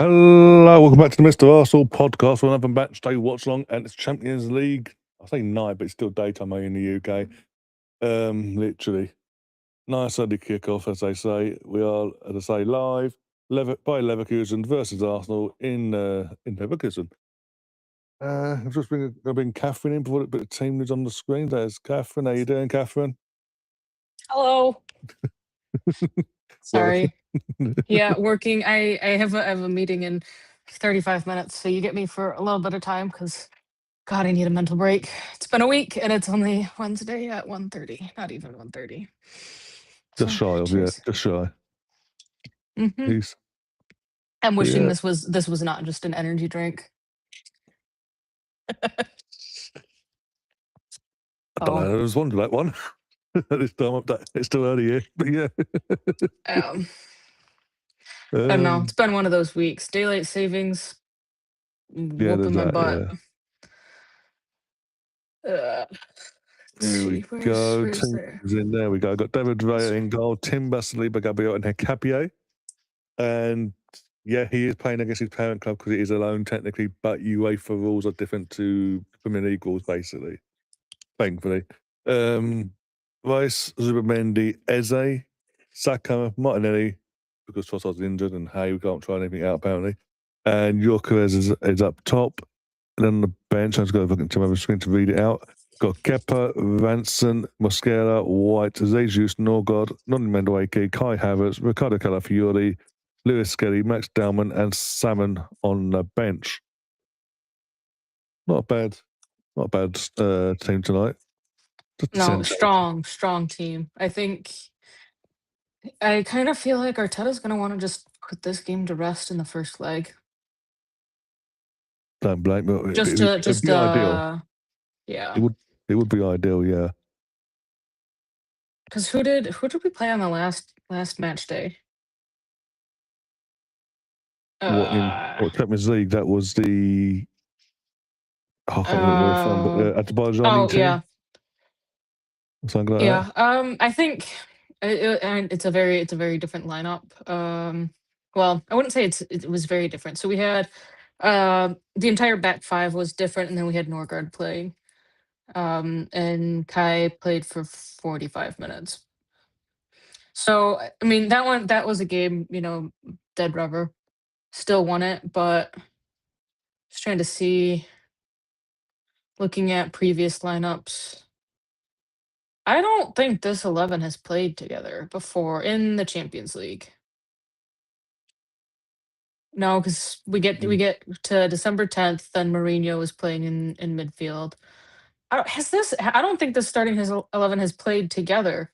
Hello, welcome back to the Mr. Arsenal podcast for another match day Watchalong, and it's Champions League. I say night, but it's still daytime here in the UK. Literally. Nice early kickoff, as they say. We are, as I say, live. Bayer Leverkusen versus Arsenal in Leverkusen. I've just been Catherine in before the team news on the screen. There's Catherine. How you doing, Catherine? Hello. Working. Sorry. Yeah, working. I have a meeting in 35 minutes, so you get me for a little bit of time because God, I need a mental break. It's been a week and it's only Wednesday at 1:30. Not even 1:30. Just shy of, yeah, cheers. just shy. Mm-hmm. Peace. I'm wishing yeah. this was not just an energy drink. I don't know. I was wondering that one. This time it's still early here, but yeah. I don't know. It's been one of those weeks. Daylight savings, Yeah, whooping my butt. Yeah. Here we go. Where's there? In there we go. Got David Villa in goal, Tim Saliba, Gabriel, and Hecapie. And yeah, he is playing against his parent club because it is a loan technically, but UEFA rules are different to Premier League rules, basically. Thankfully. Rice, Zubamendi, Eze, Saka, Martinelli, because Trossard's injured and Hay can't try anything out apparently. And Yorkerez is up top. And then on the bench, I just got to look into my screen to read it out. Got Kepa, Ranson, Mosquera, White, Jesus, Norgard, Noni Mendoeke, Kai Havertz, Ricardo Calafiori, Lewis Skelly, Max Dalman, and Salmon on the bench. Not a bad team tonight. No, strong team. I kind of feel like Arteta's going to want to just put this game to rest in the first leg. Don't blame me. It'd be ideal. Yeah. It would be ideal, yeah. Because who did we play on the last match day? What Champions League? That was the I can't remember where from, but Azerbaijan team. Yeah. Something like that. I think it's a very different lineup. Well, I wouldn't say it was very different. So we had the entire back five was different, and then we had Norgard playing. And Kai played for 45 minutes. So I mean that was a game, dead rubber. Still won it, but just trying to see, looking at previous lineups. I don't think this 11 has played together before in the Champions League. No, because we get to December 10th, then Mourinho is playing in midfield. I don't think this starting 11 has played together.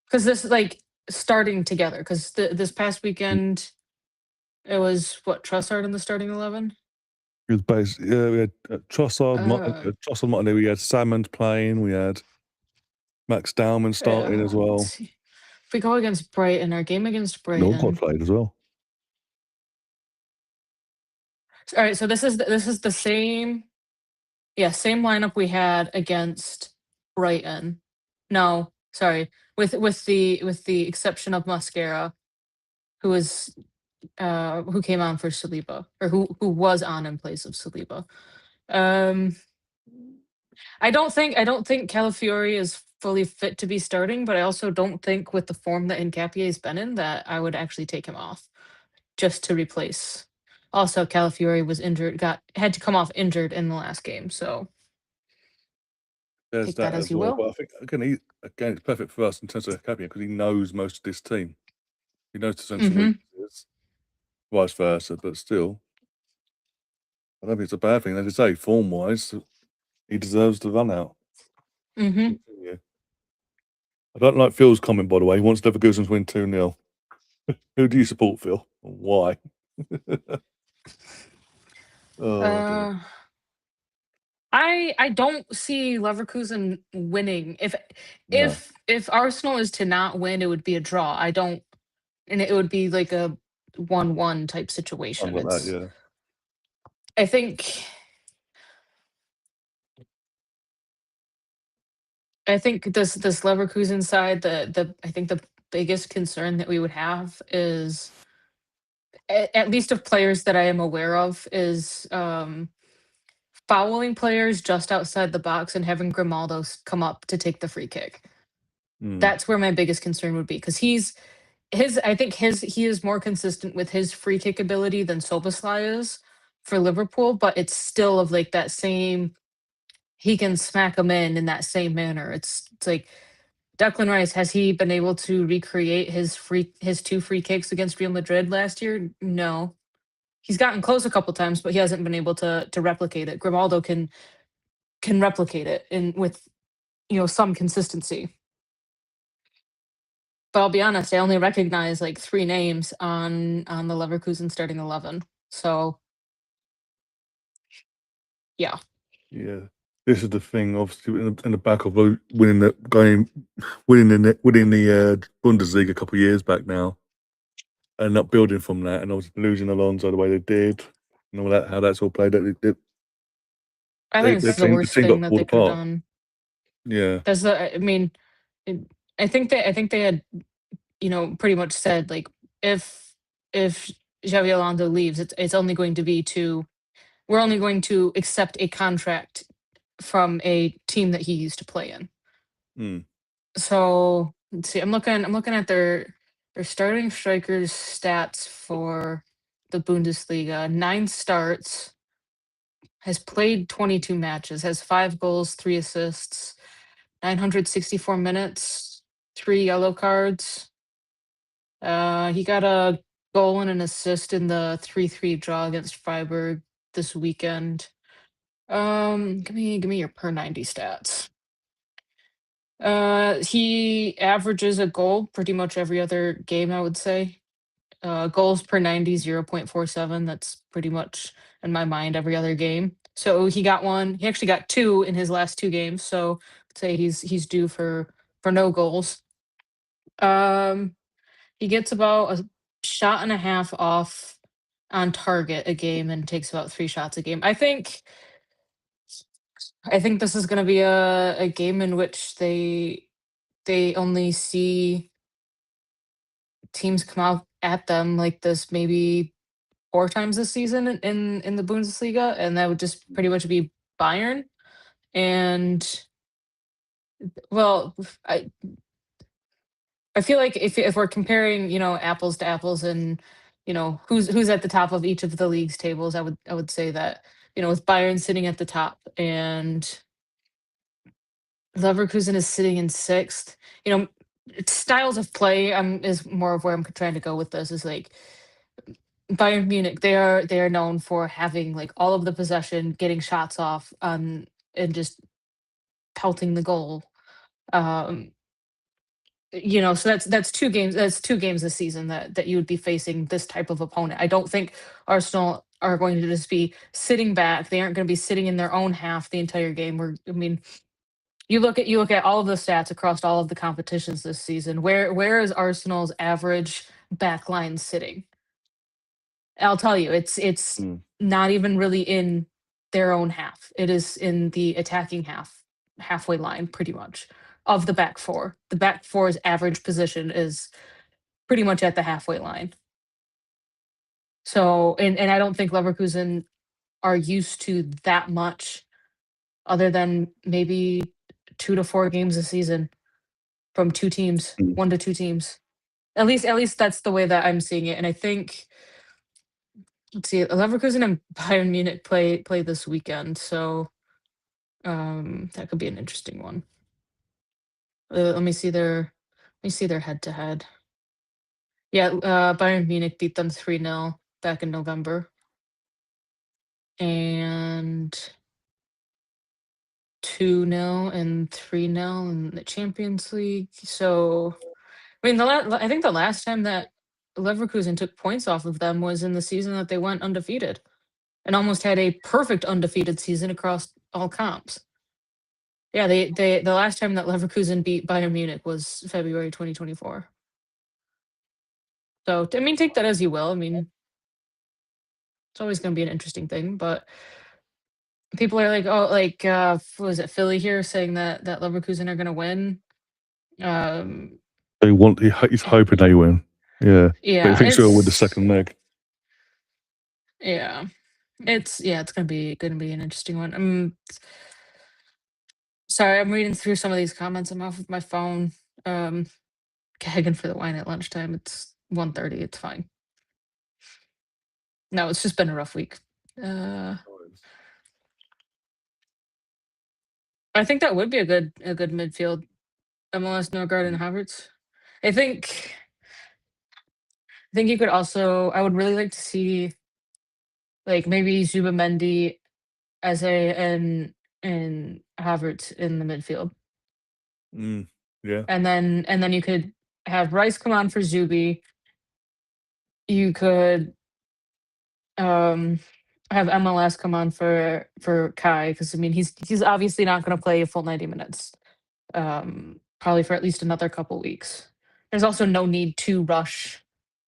Because this starting together. Because this past weekend, it was Trossard in the starting 11. It was basically we had Trossard, Martinelli. We had Salmon playing. We had Max Dalman starting as well. If we go against Brighton, our game against Brighton, Norgard played as well. All right, so this is the same lineup we had against Brighton. No, sorry, with the exception of Mosquera, who came on for Saliba, or who was on in place of Saliba. I don't think Calafiori is fully fit to be starting, but I also don't think, with the form that Nkapie has been in, that I would actually take him off just to replace. Also, Calafiori was injured, had to come off injured in the last game, so take that as you will. But I think again, it's perfect for us in terms of Nkapie because he knows most of this team. He knows the central weaknesses, vice versa, but still, I don't think it's a bad thing. As you say, form-wise, he deserves the run out. Mm-hmm. I don't like Phil's comment, by the way. He wants Leverkusen to win 2-0. Who do you support, Phil? Why? I don't see Leverkusen winning. If Arsenal is to not win, it would be a draw. And it would be like a 1-1 type situation. Like that, yeah. I think this Leverkusen side, I think the biggest concern that we would have is at least of players that I am aware of, is fouling players just outside the box and having Grimaldo come up to take the free kick. That's where my biggest concern would be, because he is more consistent with his free kick ability than Szoboszlai is for Liverpool, but it's still of like that same, he can smack them in that same manner. It's like Declan Rice, has he been able to recreate his 2 free kicks against Real Madrid last year? No. He's gotten close a couple times, but he hasn't been able to replicate it. Grimaldo can replicate it with some consistency. But I'll be honest, I only recognize like 3 names on the Leverkusen starting 11. So yeah. Yeah, this is the thing. Obviously, in the back of winning the Bundesliga a couple of years back now, and not building from that, and obviously losing Alonso the way they did, and all that, how that's all played out. I think it's the worst thing that they could have done. Yeah, I mean, I think they had, pretty much said like, if Xabi Alonso leaves, it's only going to be we're only going to accept a contract from a team that he used to play in. So let's see. I'm looking at their starting strikers stats for the Bundesliga. 9 starts, has played 22 matches, has 5 goals, 3 assists, 964 minutes, 3 yellow cards. He got a goal and an assist in the 3-3 draw against Freiburg this weekend. Give me your per 90 stats. He averages a goal pretty much every other game, I would say. Goals per 90, 0.47. That's pretty much, in my mind, every other game. So he got 1. He actually got 2 in his last 2 games. So I'd say he's due for no goals. He gets about a shot and a half off on target a game and takes about 3 shots a game. I think this is going to be a game in which they only see teams come out at them like this maybe 4 times this season in the Bundesliga, and that would just pretty much be Bayern. And well, I feel like if we're comparing, apples to apples, and who's at the top of each of the league's tables, I would say that, with Bayern sitting at the top and Leverkusen is sitting in 6th. Styles of play is more of where I'm trying to go with this. Is like Bayern Munich, they are known for having like all of the possession, getting shots off, and just pelting the goal. So that's 2 games. That's 2 games this season that you would be facing this type of opponent. I don't think Arsenal are going to just be sitting back. They aren't going to be sitting in their own half the entire game. You look at all of the stats across all of the competitions this season. Where is Arsenal's average backline sitting? I'll tell you, it's not even really in their own half. It is in the attacking halfway line, pretty much, of the back 4. The back 4's average position is pretty much at the halfway line. So, and I don't think Leverkusen are used to that much, other than maybe 2 to 4 games a season from 2 teams, 1 to 2 teams. At least that's the way that I'm seeing it. And I think, let's see, Leverkusen and Bayern Munich play this weekend, so that could be an interesting one. Let me see their head to head. Yeah, Bayern Munich beat them 3-0 back in November, and 2-0 and 3-0 in the Champions League. So, I mean, I think the last time that Leverkusen took points off of them was in the season that they went undefeated and almost had a perfect undefeated season across all comps. Yeah, the last time that Leverkusen beat Bayern Munich was February 2024. So, I mean, take that as you will. I mean, it's always going to be an interesting thing, but people are like, oh, like, what was it, Philly here saying that Leverkusen are going to win? he's hoping they win. Yeah, Yeah, but he thinks they'll win the second leg. Yeah. It's gonna be an interesting one. Sorry, I'm reading through some of these comments. I'm off of my phone. Gagging for the wine at lunchtime. It's 1:30. It's fine. No, it's just been a rough week. I think that would be a good midfield. MLS, Norgard, and Havertz. I think you could also. I would really like to see like maybe Zubamendi as and Havertz in the midfield, Yeah. and then you could have Rice come on for Zuby. You could have MLS come on for Kai, because I mean he's obviously not going to play a full 90 minutes. Probably for at least another couple weeks. There's also no need to rush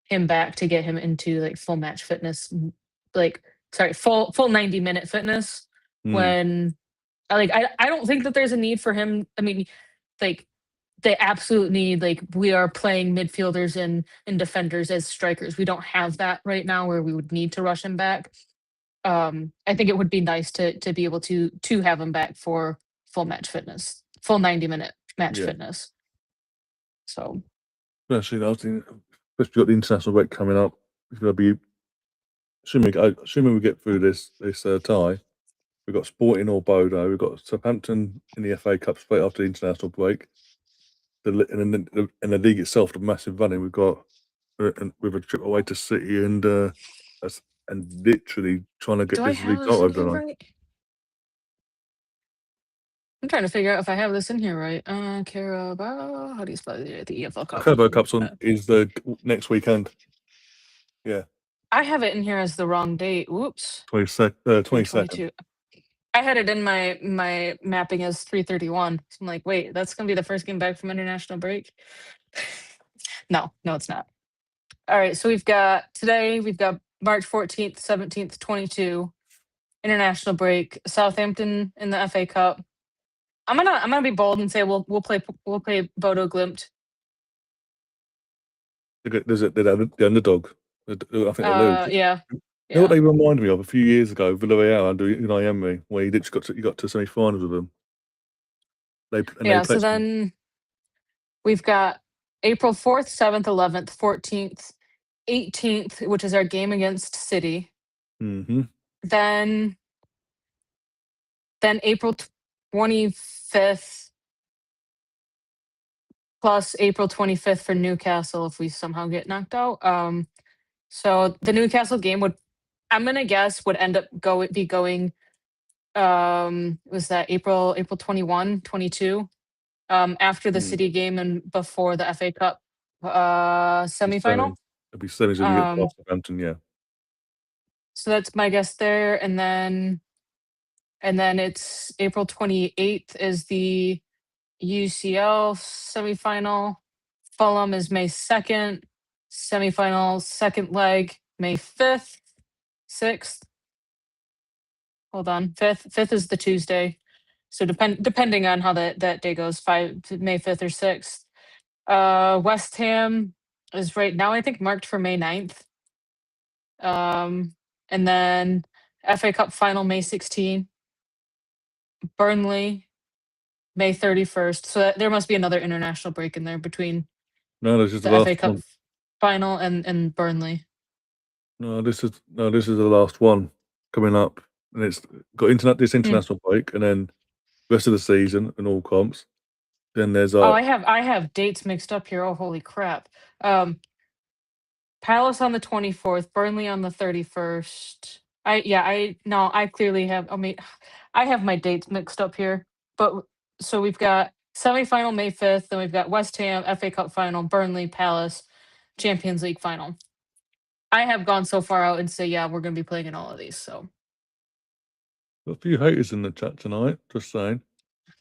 him back to get him into like full match fitness, like sorry, full 90-minute fitness. When I don't think that there's a need for him. I mean, like they absolute need, like we are playing midfielders and defenders as strikers. We don't have that right now where we would need to rush him back. I think it would be nice to be able to have him back for full match fitness, full 90-minute match fitness. So especially, I was thinking, especially got the international break coming up. It's going to be assuming we get through this tie. We've got Sporting or Bodo. We've got Southampton in the FA Cup straight after the international break. And the league itself, the massive running we've got, with a trip away to City and literally trying to get do I this have league this out in over the here line. right? I'm trying to figure out if I have this in here right. Carabao. How do you spell it? The EFL Cup. Carabao Cup's is the next weekend. Yeah. I have it in here as the wrong date. Whoops. 22nd. I had it in my mapping as 3/31. So I'm like, wait, that's gonna be the first game back from international break. No, it's not. All right, so we've got March 14th, 17th, 22 international break. Southampton in the FA Cup. I'm gonna be bold and say we'll play Bodo Glimt. There's the underdog. I think they'll lose. Yeah. You know what they remind me of a few years ago, Villarreal under Unai Emery, where you literally got to semi-finals with them. So then we've got April 4th, 7th, 11th, 14th, 18th, which is our game against City. Then April 25th plus April 25th for Newcastle if we somehow get knocked out. So the Newcastle game I'm gonna guess would end up going was that April 21, 22, after the City game and before the FA Cup semifinal. It'll be semis when we get past Southampton, yeah. So that's my guess there, and then it's April 28th is the UCL semifinal. Fulham is May 2nd. Semifinal second leg May 5th, 6th. Hold on, 5th is the Tuesday. So depending on how that day goes, May 5th or 6th. West Ham is right now I think marked for May 9th. And then FA Cup final May 16th. Burnley May 31st. So there must be another international break in there between this is the FA Cup final and Burnley. No, this is the last one coming up, and it's got this international break, and then rest of the season and all comps. Then there's I have dates mixed up here. Oh, holy crap! Palace on the 24th, Burnley on the 31st. I clearly have. I have my dates mixed up here. But so we've got semifinal May 5th, then we've got West Ham FA Cup final, Burnley, Palace, Champions League final. I have gone so far out and say, yeah, we're going to be playing in all of these. So, got a few haters in the chat tonight. Just saying.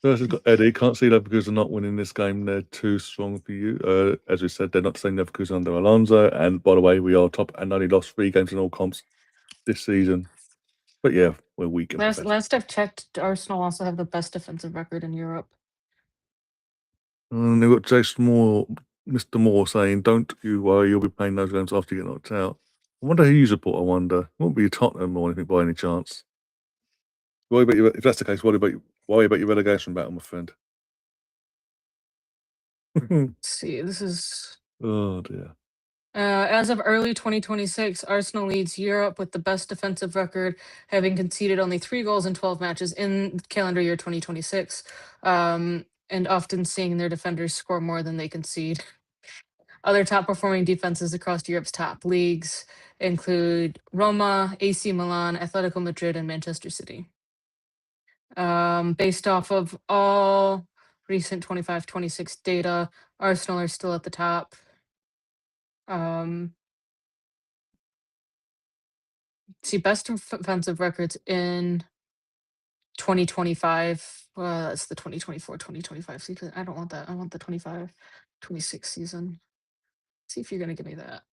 First, has got Eddie. Can't see Leverkusen not winning this game. They're too strong for you. As we said, they're not the same Leverkusen under Alonso. And by the way, we are top and only lost 3 games in all comps this season. But yeah, we're weak. Last I've checked, Arsenal also have the best defensive record in Europe. And they've got Jason Moore, Mr. Moore saying, "Don't you worry, you'll be playing those games after you get knocked out." I wonder who you support. I wonder. Won't be Tottenham or anything by any chance. Worry about if that's the case, worry about your relegation battle, my friend. Let's see, this is Oh dear. as of early 2026, Arsenal leads Europe with the best defensive record, having conceded only 3 goals in 12 matches in calendar year 2026, and often seeing their defenders score more than they concede. Other top performing defenses across Europe's top leagues include Roma, AC Milan, Atletico Madrid, and Manchester City. Based off of all recent 25-26 data, Arsenal are still at the top. See, best defensive records in 2025. That's the 2024-2025 season. I don't want that. I want the 25-26 season. See if you're gonna give me that.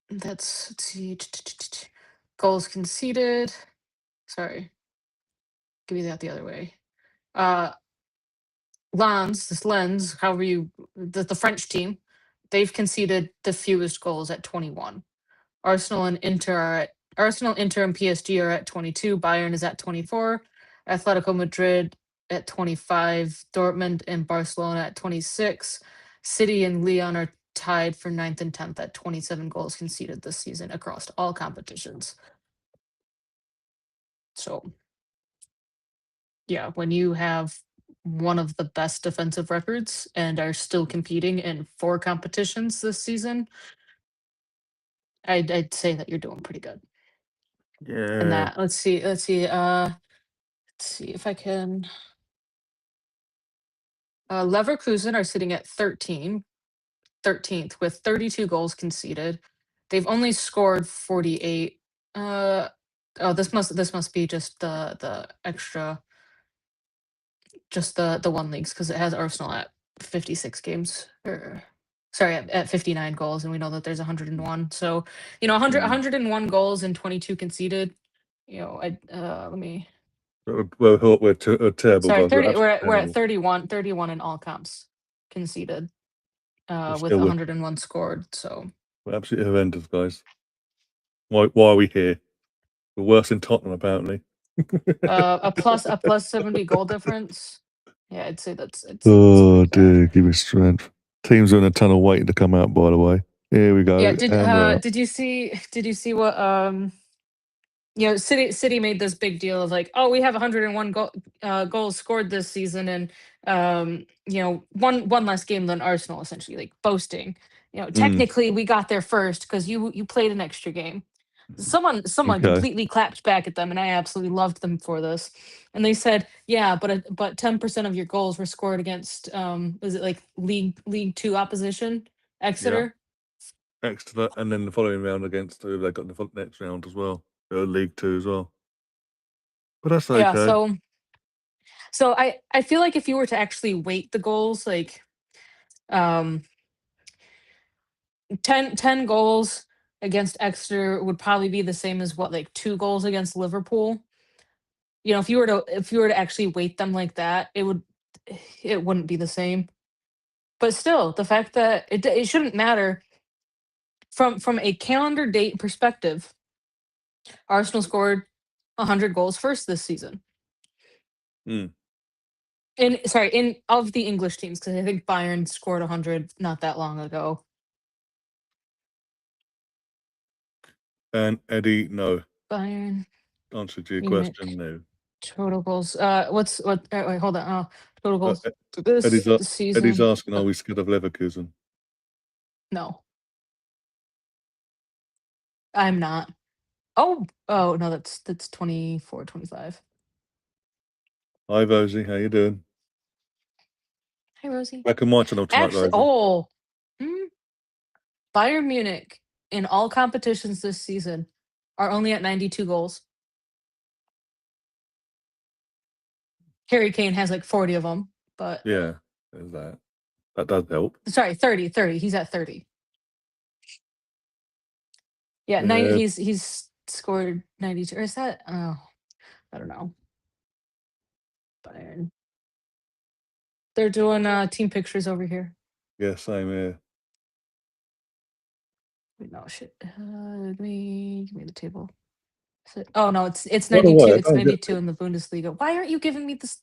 Let's see. Goals conceded. Sorry. Give me that the other way. Lens, however the French team, they've conceded the fewest goals at 21. Arsenal, Inter, and PSG are at 22. Bayern is at 24. Atletico Madrid at 25. Dortmund and Barcelona at 26. City and Lyon are tied for 9th and 10th at 27 goals conceded this season across all competitions. So, yeah, when you have one of the best defensive records and are still competing in 4 competitions this season, I'd say that you're doing pretty good. And Yeah. that, let's see if I can. Leverkusen are sitting at 13th with 32 goals conceded. They've only scored 48. This must be just the extra, just the one leagues, because it has Arsenal at 56 games. Sorry, at 59 goals, and we know that there's 101. So 101 goals and 22 conceded. Let me. We're terrible, Sorry, guys. We're 30. We're absolutely at, we're at terrible. 31 in all comps conceded, with Still, 101 scored. So we're absolutely horrendous, guys. Why are we here? We're worse than Tottenham, apparently. a plus 70 goal difference. Yeah, I'd say that's Oh pretty bad. dear, give me strength. Teams are in a tunnel waiting to come out. By the way, here we go. Yeah. And we're out. Did you see what City made this big deal of like, oh, we have 101 goals scored this season, and one less game than Arsenal, essentially, like boasting. Technically we got there first because you played an extra game. Someone Okay. completely clapped back at them, and I absolutely loved them for this. And they said, yeah, but 10% of your goals were scored against was it like League Two opposition, Exeter? Exeter, and then the following round against who they got the next round as well, League Two as well. But that's okay. Yeah, so I feel like if you were to actually weight the goals, like 10 goals against Exeter would probably be the same as what, like 2 goals against Liverpool. If you were to actually weight them like that, it wouldn't be the same. But still, the fact that it shouldn't matter from a calendar date perspective. Arsenal scored 100 goals first this season. Mm. In of the English teams, because I think Bayern scored 100 not that long ago. And Eddie, no. Bayern Answer to your Munich question, no. total goals. Wait, hold on. Oh, total goals Eddie's this season. Eddie's asking, are we scared of Leverkusen? No, I'm not. Oh no, that's 24, 25. Hi, Rosie. How you doing? Hey, Rosie. Back in my channel tonight, Rosie. Bayern Munich in all competitions this season are only at 92 goals. Harry Kane has like 40 of them, but Yeah, there's that. That does help. sorry, 30. He's at 30. Yeah, Yeah. he's scored 92. Or is that? Oh, I don't know. Bayern. They're doing team pictures over here. Yeah, same here. Wait, no shit. Give me the table. Oh no, it's By the 92. way, I It's don't get 92 in the Bundesliga. Why aren't you giving me this?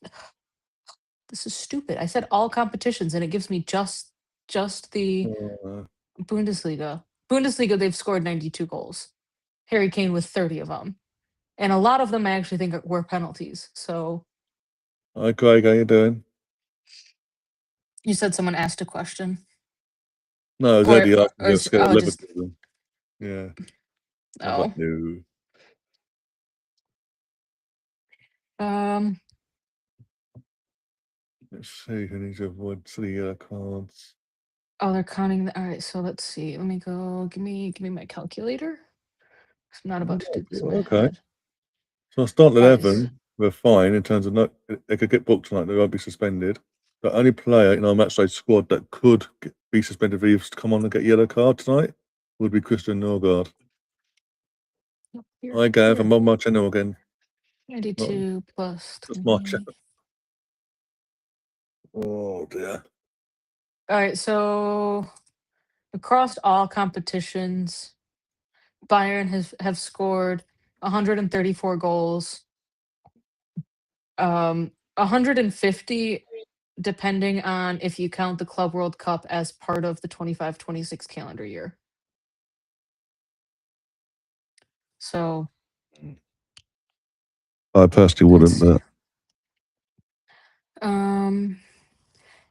This is stupid. I said all competitions, and it gives me just the uh, Bundesliga. Bundesliga, they've scored 92 goals. Harry Kane with 30 of them, and a lot of them I actually think were penalties. So Hi Craig, how you doing? you said someone asked a question, No, it was or Eddie asking or if you're is scared of just Leverkusen. Yeah. I was oh like, no. um Let's see who needs to avoid silly cards. oh they're counting. All right, so let's see. Let me go. Give me my calculator. 'Cause I'm not about to do this in my Okay. head. So I'll start All right. 11. We're fine in terms of they could get booked tonight, they won't be suspended. The only player in our matchday squad that could be suspended if he was to come on and get a yellow card tonight would be Christian Norgard. Hi Gav, I'm on my channel again. 92 plus That's my 20. channel. Oh dear. All right, so across all competitions, Bayern have scored 134 goals. 150 depending on if you count the Club World Cup as part of the 25-26 calendar year. So I personally let's wouldn't, see. but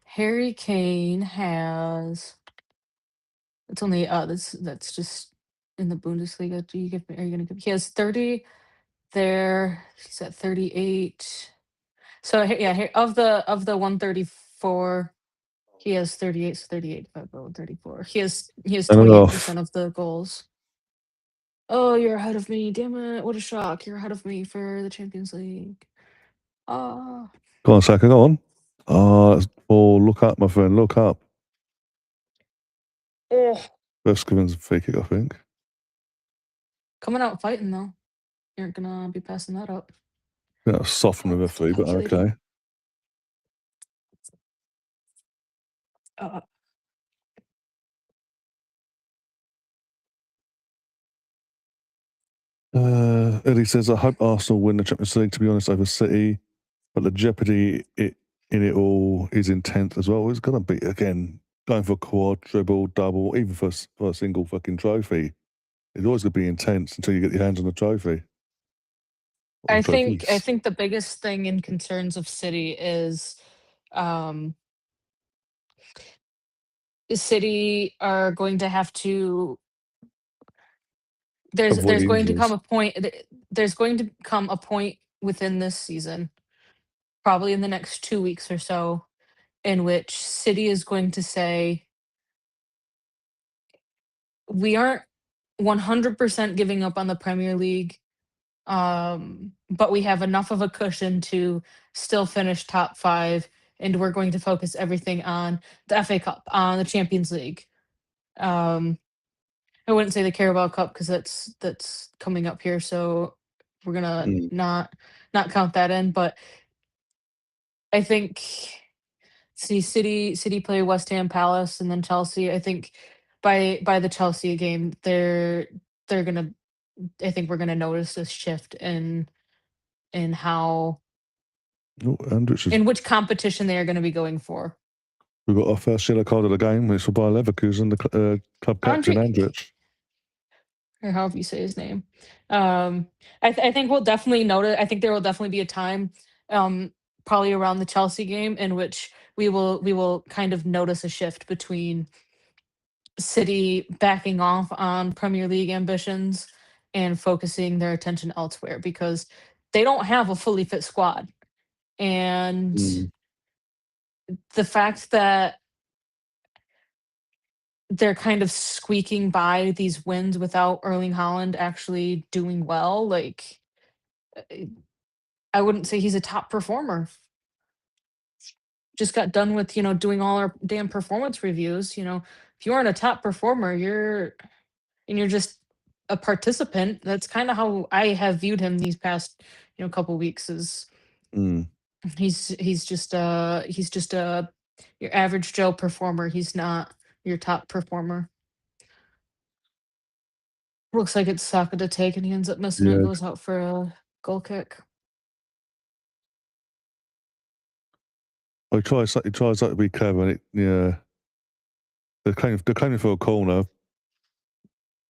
Harry Kane has it's only that's just in the Bundesliga. Are you gonna give he has 30 there. He's at 38. So yeah, of the 134, he has 38. So 38 divided by 134. He has turn it off. 28% of the goals. Oh, you're ahead of me. Damn it. What a shock. You're ahead of me for the Champions League. Ah. Go on, Saka, go on. Oh, look up, my friend, look up. Oh. Verskovan's a free kick, I think. Coming out fighting though. You aren't gonna be passing that up. Yeah, soften with a free, but Calculating. okay. Uh, Eddie says, I hope Arsenal win the Champions League, to be honest, over City. But the jeopardy in it all is intense as well. It's going to be, again, going for quad, dribble, double, even for a single fucking trophy. It's always going to be intense until you get your hands on the trophy. Or I the think I trophies. think the biggest thing in concerns of City um is City are going to have to Avoid there's the going to come injuries. a point there's going to come a point within this season, probably in the next 2 weeks or so, in which City is going to say, we aren't 100% giving up on the Premier League, but we have enough of a cushion to still finish top five, and we're going to focus everything on the FA Cup, on the Champions League. I wouldn't say the Carabao Cup because that's coming up here, so we're gonna Mm. not count that in. But I think City play West Ham, Palace, and then Chelsea. I think by the Chelsea game, they're gonna. I think we're gonna notice a shift in how Oh, and in which competition they are gonna be going for. we've got our first yellow card of the game. It's for Bayer Leverkusen, the club captain, Andre, Andrich. or however you say his name. I think we'll definitely notice. I think there will definitely be a time, um, probably around the Chelsea game, in which we will kind of notice a shift between City backing off on Premier League ambitions and focusing their attention elsewhere because they don't have a fully fit squad, and Mm. the fact that they're kind of squeaking by these wins without Erling Haaland actually doing well, like I wouldn't say he's a top performer. Just got done with, doing all our damn performance reviews. If you aren't a top performer, you're just a participant. That's kind of how I have viewed him these past, couple weeks is Mm. he's just a your average Joe performer. He's not your top performer. Looks like it's Saka to take, and he ends up missing it. Yeah. Goes out for a goal kick. He tries to be clever, and yeah. They're claiming for a corner.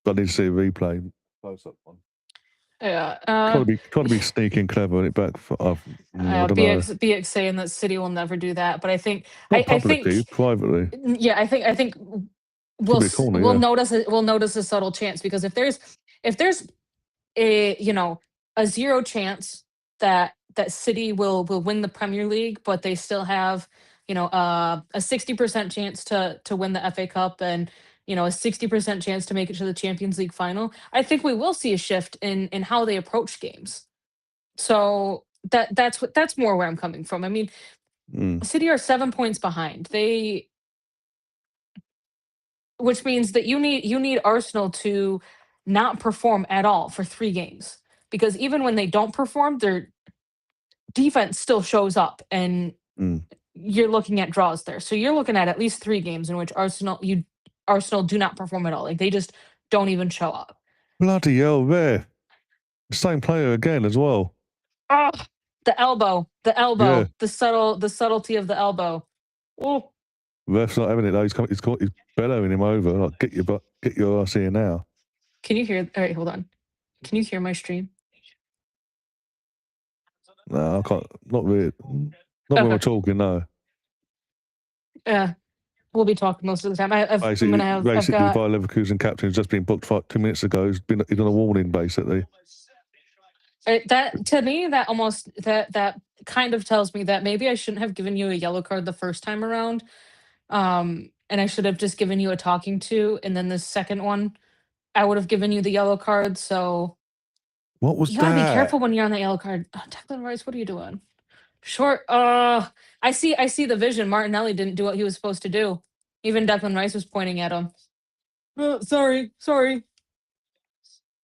But I need to see a replay. Close up one. Yeah. Trying to be sneaky and clever and it back. I don't know. BX saying that City will never do that, but I think Not I think publicly, privately. yeah, I think Could be a corner, we'll yeah. notice a subtle chance, because if there's a a 0 chance that City will win the Premier League, but they still have a 60% chance to win the FA Cup, and a 60% chance to make it to the Champions League final, I think we will see a shift in how they approach games. So that's more where I'm coming from. I mean, City are 7 points behind. Which means that you need Arsenal to not perform at all for 3 games, because even when they don't perform, their defense still shows up, and you're looking at draws there. So you're looking at least 3 games in which Arsenal do not perform at all. Like, they just don't even show up. Bloody hell, there. Same player again as well. Oh, the elbow, Yeah. the subtlety of the elbow. Oh. Ref's not having it though. He's bellowing him over. Like, get your ass here now. Can you hear? All right, hold on. Can you hear my stream? No, I can't. Not really. Not when we're talking, no. Yeah, we'll be talking most of the time. Basically, Bayer Leverkusen captain has just been booked 2 minutes ago. He's on a warning, basically. That, to me, that almost that kind of tells me that maybe I shouldn't have given you a yellow card the first time around, and I should have just given you a talking to, and then the second one, I would have given you the yellow card. So what was that? You gotta be careful when you're on the yellow card. Oh, Declan Rice, what are you doing? Short. I see the vision. Martinelli didn't do what he was supposed to do. Even Declan Rice was pointing at him. Sorry.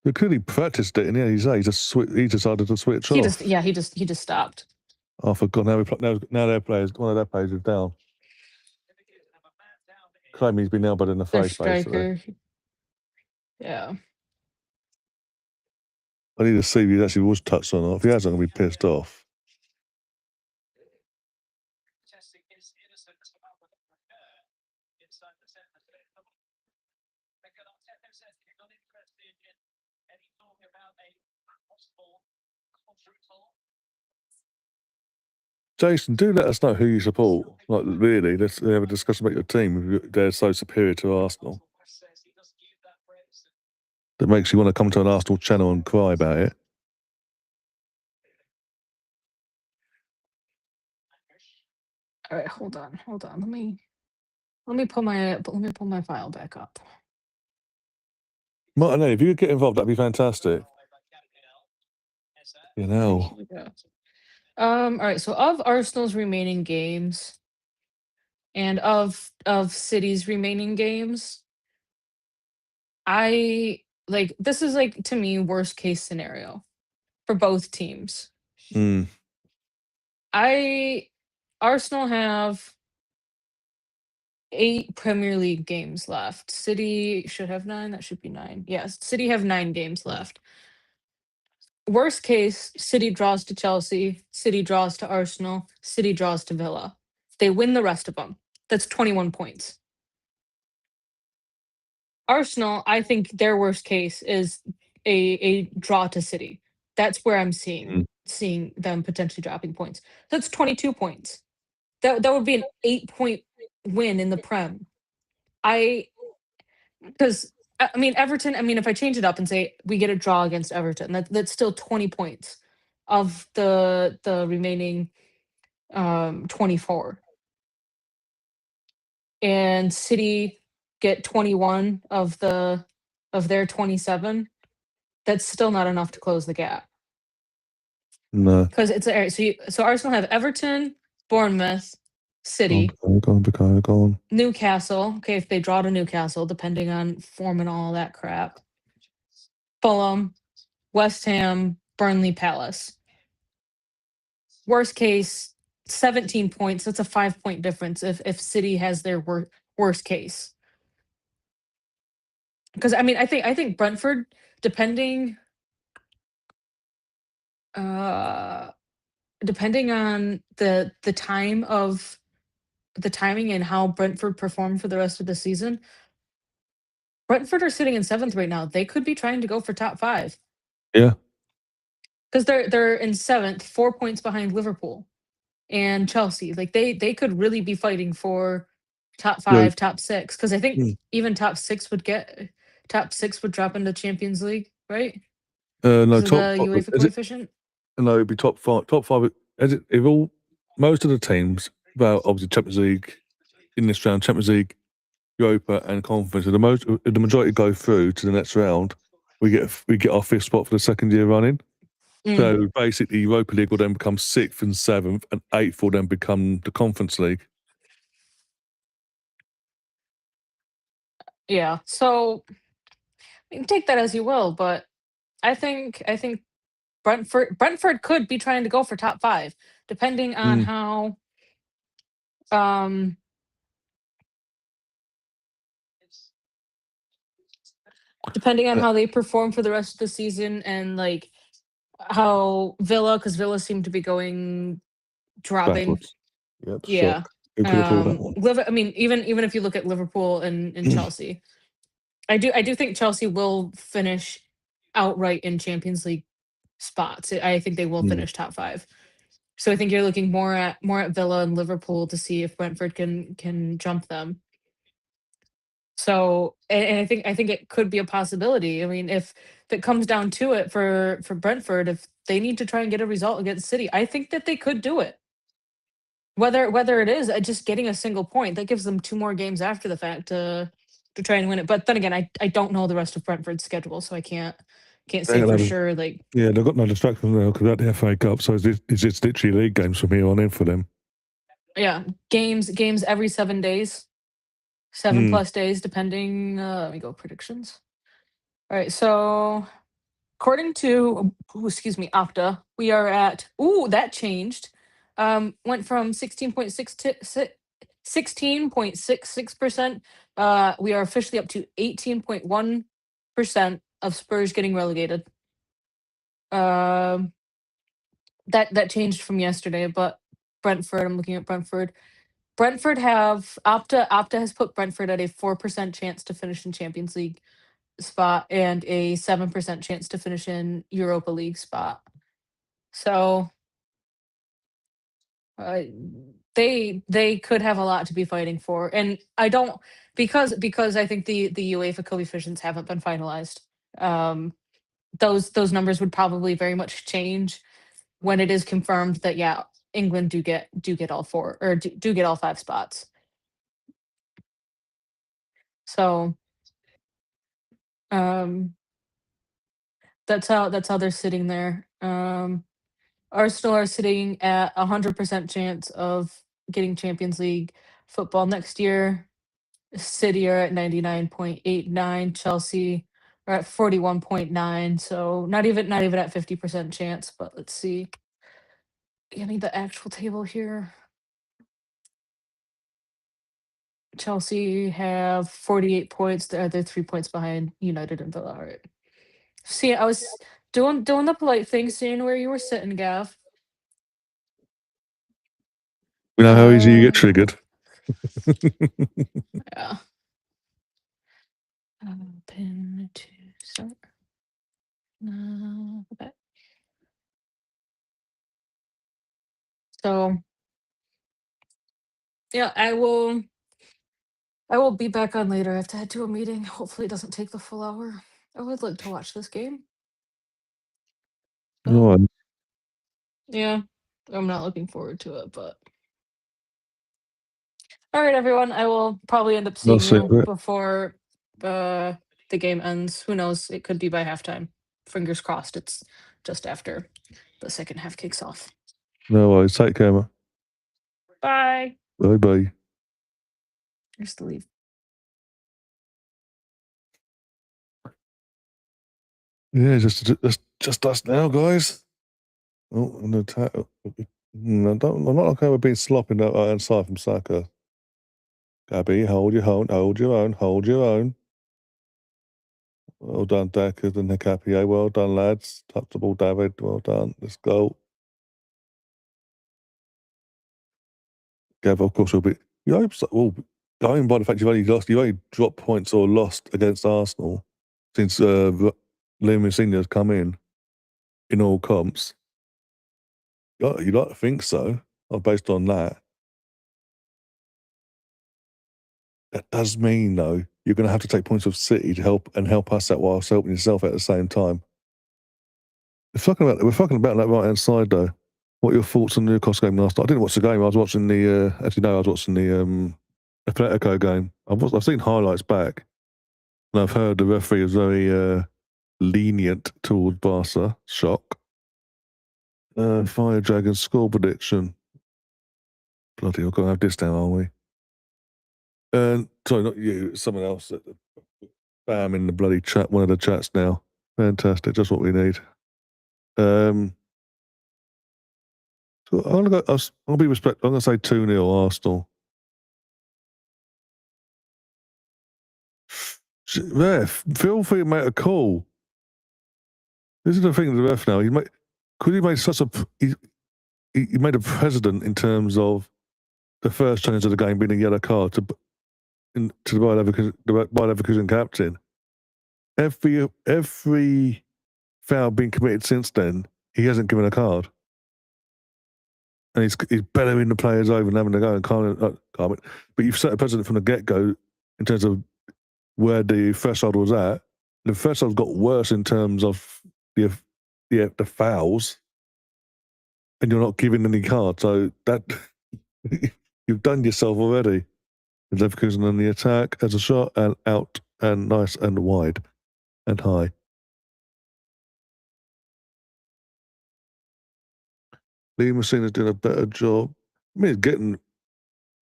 He clearly practiced it, and yeah, he decided to switch off. He just stopped. Oh, I forgot. Now their players, one of their players is down. Claim he's been elbowed in the face, basically. Yeah. I need to see if he actually was touched or not. If he hasn't, I'm going to be pissed off. Jason, do let us know who you support. Like, really, let's have a discussion about your team if they're so superior to Arsenal. That makes you want to come to an Arsenal channel and cry about it. All right, hold on. Let me pull my file back up. Martinelli, if you could get involved, that'd be fantastic. You know. All right. So of Arsenal's remaining games, and of City's remaining games, this is to me worst case scenario for both teams. Arsenal have 8 Premier League games left. City should have 9. That should be 9. Yes, City have 9 games left. Worst case, City draws to Chelsea, City draws to Arsenal, City draws to Villa. They win the rest of them. That's 21 points. Arsenal, I think their worst case is a draw to City. That's where I'm seeing them potentially dropping points. That's 22 points. That would be an 8-point win in the Prem. Because Everton. If I change it up and say we get a draw against Everton, that's still 20 points of the remaining 24, and City get 21 of their 27. That's still not enough to close the gap. No, because it's so Arsenal have Everton, Bournemouth, City, go on. Newcastle. Okay, if they draw to Newcastle, depending on form and all that crap. Fulham, West Ham, Burnley, Palace. Worst case, 17 points. That's a 5-point difference if City has their worst case. Because I think Brentford depending depending on the timing and how Brentford perform for the rest of the season, Brentford are sitting in 7th right now. They could be trying to go for top 5 Yeah. because they're in 7th, 4 points behind Liverpool and Chelsea. Like they could really be fighting for top Yeah. 5, top 6. Because I think Mm. even top 6 would drop into Champions League, right? No, Because of top the five. UEFA Is it? coefficient. No, it'd be top 5. Top 5. If all most of the teams, well, obviously Champions League in this round, Champions League, Europa, and Conference, if the majority go through to the next round, we get our 5th spot for the 2nd year running. Mm. So basically, Europa League will then become 6th and 7th, and 8th will then become the Conference League. Yeah. So you can take that as you will, but I think Brentford could be trying to go for top 5, depending on how um how they perform for the rest of the season, and like how because Villa seemed to be dropping. Backwards. Yep, Yeah. shock. Who could have thought that one? I mean, even if you look at Liverpool and Chelsea, I do think Chelsea will finish outright in Champions League spots. I think they will finish top 5. So I think you're looking more at Villa and Liverpool to see if Brentford can jump them. So and I think it could be a possibility. I mean, if it comes down to it for Brentford, if they need to try and get a result against City, I think that they could do it. Whether it is just getting a single point, that gives them 2 more games after the fact to try and win it. But then again, I don't know the rest of Brentford's schedule, so I can't say for sure. Like, yeah, they've got no distractions now because they're the FA Cup, so it's just literally league games from here on in for them. Yeah, games every 7 days, 7+ days, depending. Let me go predictions. All right, so according to Opta, we are at that changed. Went from 16.66%. We are officially up to 18.1% of Spurs getting relegated. That changed from yesterday, but Brentford, I'm looking at Brentford. Brentford Opta has put Brentford at a 4% chance to finish in Champions League spot and a 7% chance to finish in Europa League spot. So they could have a lot to be fighting for, and I don't because I think the UEFA coefficients haven't been finalized. Those numbers would probably very much change when it is confirmed that England do get all 4 or do get all 5 spots. So that's how they're sitting there. Arsenal are sitting at 100% chance of getting Champions League football next year. City are at 99.89. Chelsea are at 41.9. So not even at 50% chance. But let's see. Give me the actual table here. Chelsea have 48 points. They're 3 points behind United and Villa. All right. See, I was doing the polite thing, seeing where you were sitting, Gav. You know how easy you get triggered. Yeah. Pin to start. Okay. So yeah, I will be back on later. I have to head to a meeting. Hopefully it doesn't take the full hour. I would like to watch this game. All right. Yeah, I'm not looking forward to it, but all right, everyone. I will probably end up seeing see you you. before the game ends. Who knows? It could be by halftime. Fingers crossed. It's just after the second half kicks off. No worries. Take care, man. Bye. Bye. Just to leave. Yeah, just us now, guys. Oh, and I'm not okay with being sloppy inside from Saka. Gabby, hold your own. Well done, Dackers and Hikapier. Well done, lads. Touch the ball, David. Well done. Let's go. Gav, of course, will be. Well, going by the fact you've only dropped points or lost against Arsenal since Liam Insigne has come in all comps. You'd like to think so, based on that. That does mean, though, you're going to have to take points of City to help us out whilst helping yourself at the same time. We're fucking about that right hand side, though. What are your thoughts on the Newcastle game last night? I didn't watch the game. I was watching the. I was watching the Atletico game. I've seen highlights back, and I've heard the referee is very lenient towards Barca. Shock. Fire Dragon score prediction. Bloody, we're going to have this down, aren't we? Sorry, not you. Someone else. Bam in the bloody chat. One of the chats now. Fantastic. Just what we need. So I'll be respectful. I'm going to say 2-0 Arsenal. Ref, feel free to make a call. This is the thing with the ref now. He made a precedent in terms of the first challenge of the game being a yellow card to the Bayer Leverkusen captain. Every foul being committed since then, he hasn't given a card. And he's bellowing the players over and having to go and calm. But you've set a precedent from the get-go in terms of where the threshold was at. The threshold got worse in terms of the fouls, and you're not giving any cards. So that you've done yourself already. Leverkusen on the attack as a shot and out and nice and wide and high. Liam Messina's doing a better job. I mean, he's getting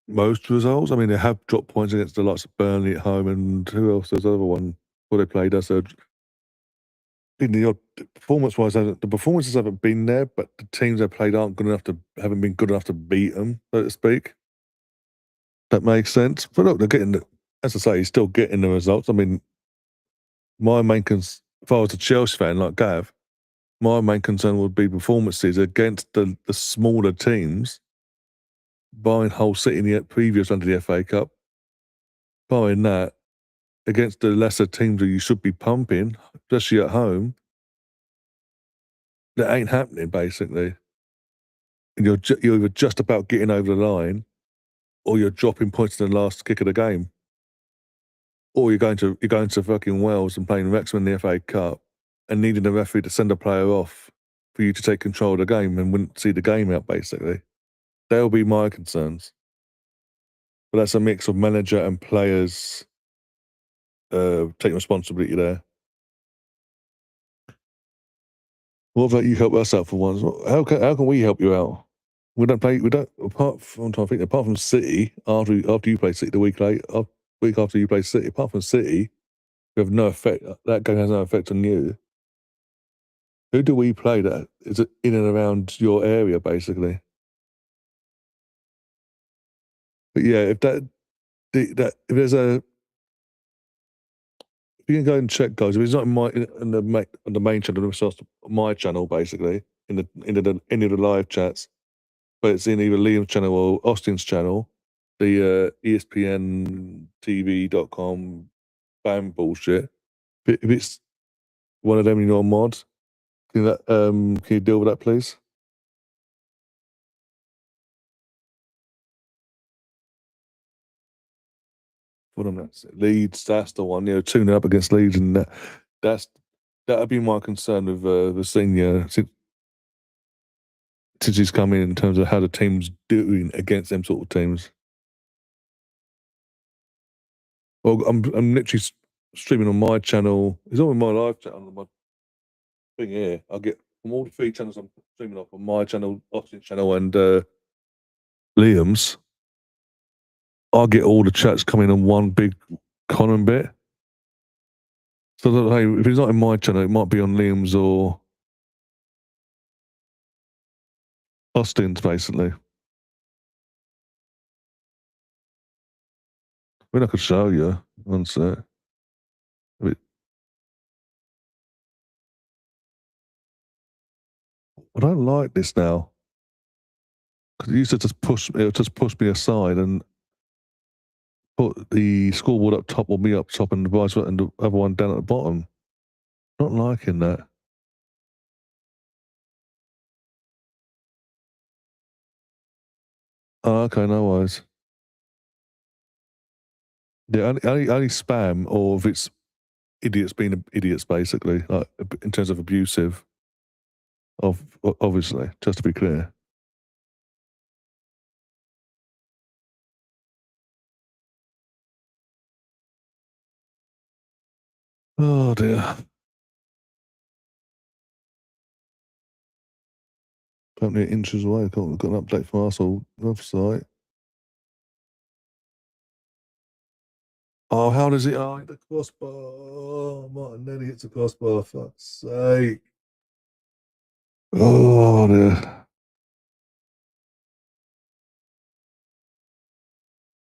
most results. I mean, they have dropped points against the likes of Burnley at home and who else? There's another one where they played us. Performance-wise, the performances haven't been there, but the teams they played haven't been good enough to beat them, so to speak. That makes sense. But look, they're getting, as I say, he's still getting the results. I mean, my main concern, if I was a Chelsea fan like Gav, my main concern would be performances against the smaller teams, barring Hull City in the previous under the FA Cup, barring that, against the lesser teams that you should be pumping, especially at home, that ain't happening, basically. And you're either just about getting over the line, or you're dropping points in the last kick of the game, or you're going to fucking Wales and playing Wrexham in the FA Cup and needing the referee to send a player off for you to take control of the game and wouldn't see the game out, basically. They'll be my concerns. But that's a mix of manager and players taking responsibility there. What about you help us out for once? How can we help you out? Apart from City, after you play City the week after you play City, apart from City, you have no effect. That game has no effect on you. Who do we play that is in and around your area, basically? But yeah, if you can go and check, guys. If it's not on the main channel, it's just my channel, basically, in any of the live chats. But it's in either Liam's channel or Austin's channel, the ESPN BAM bullshit. If it's one of them in your mod, can you deal with that, please? That's it. Leeds, that's the one. 2-0 up against Leeds, and that'd be my concern with the senior since he's come in terms of how the team's doing against them sort of teams. Well, I'm literally streaming on my channel. It's all in my live channel on my thing here. I get from all the 3 channels I'm streaming off on my channel, Austin's channel, and Liam's. I get all the chats coming on one big column bit. So that, hey, if it's not in my channel, it might be on Liam's or Austin's, basically. I mean, I could show you. One sec. I don't like this now. Because it used to just push me aside and put the scoreboard up top or me up top and and the other one down at the bottom. Not liking that. Oh, okay, no worries. Yeah, only spam or if it's idiots being idiots, basically, like in terms of abusive. Obviously, just to be clear. Oh dear. Apparently inches away. We've got an update from Arsenal website. Oh, how does it? Oh, the crossbar. Oh, Martinelli hits the crossbar. Fuck's sake. Oh dear.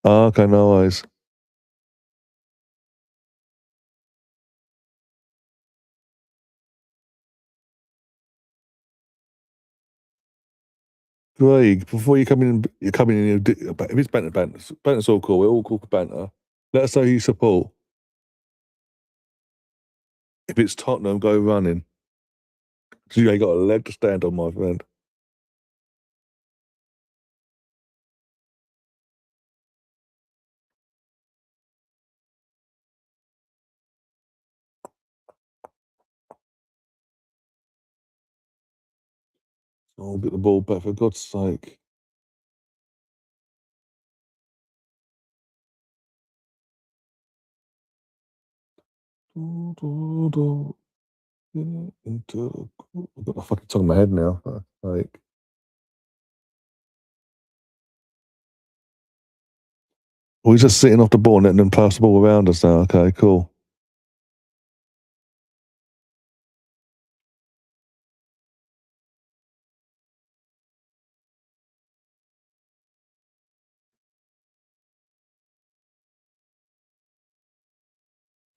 Oh, okay, no worries. Greg, before you come in, you're coming in. If it's banter's all cool. We're all cool for banter. Let us know who you support. If it's Tottenham, go running. So you ain't got a leg to stand on, my friend. Oh, get the ball back for God's sake. I've got the fucking tongue in my head now. Like, we're just sitting off the ball and then pass the ball around us now. Okay, cool.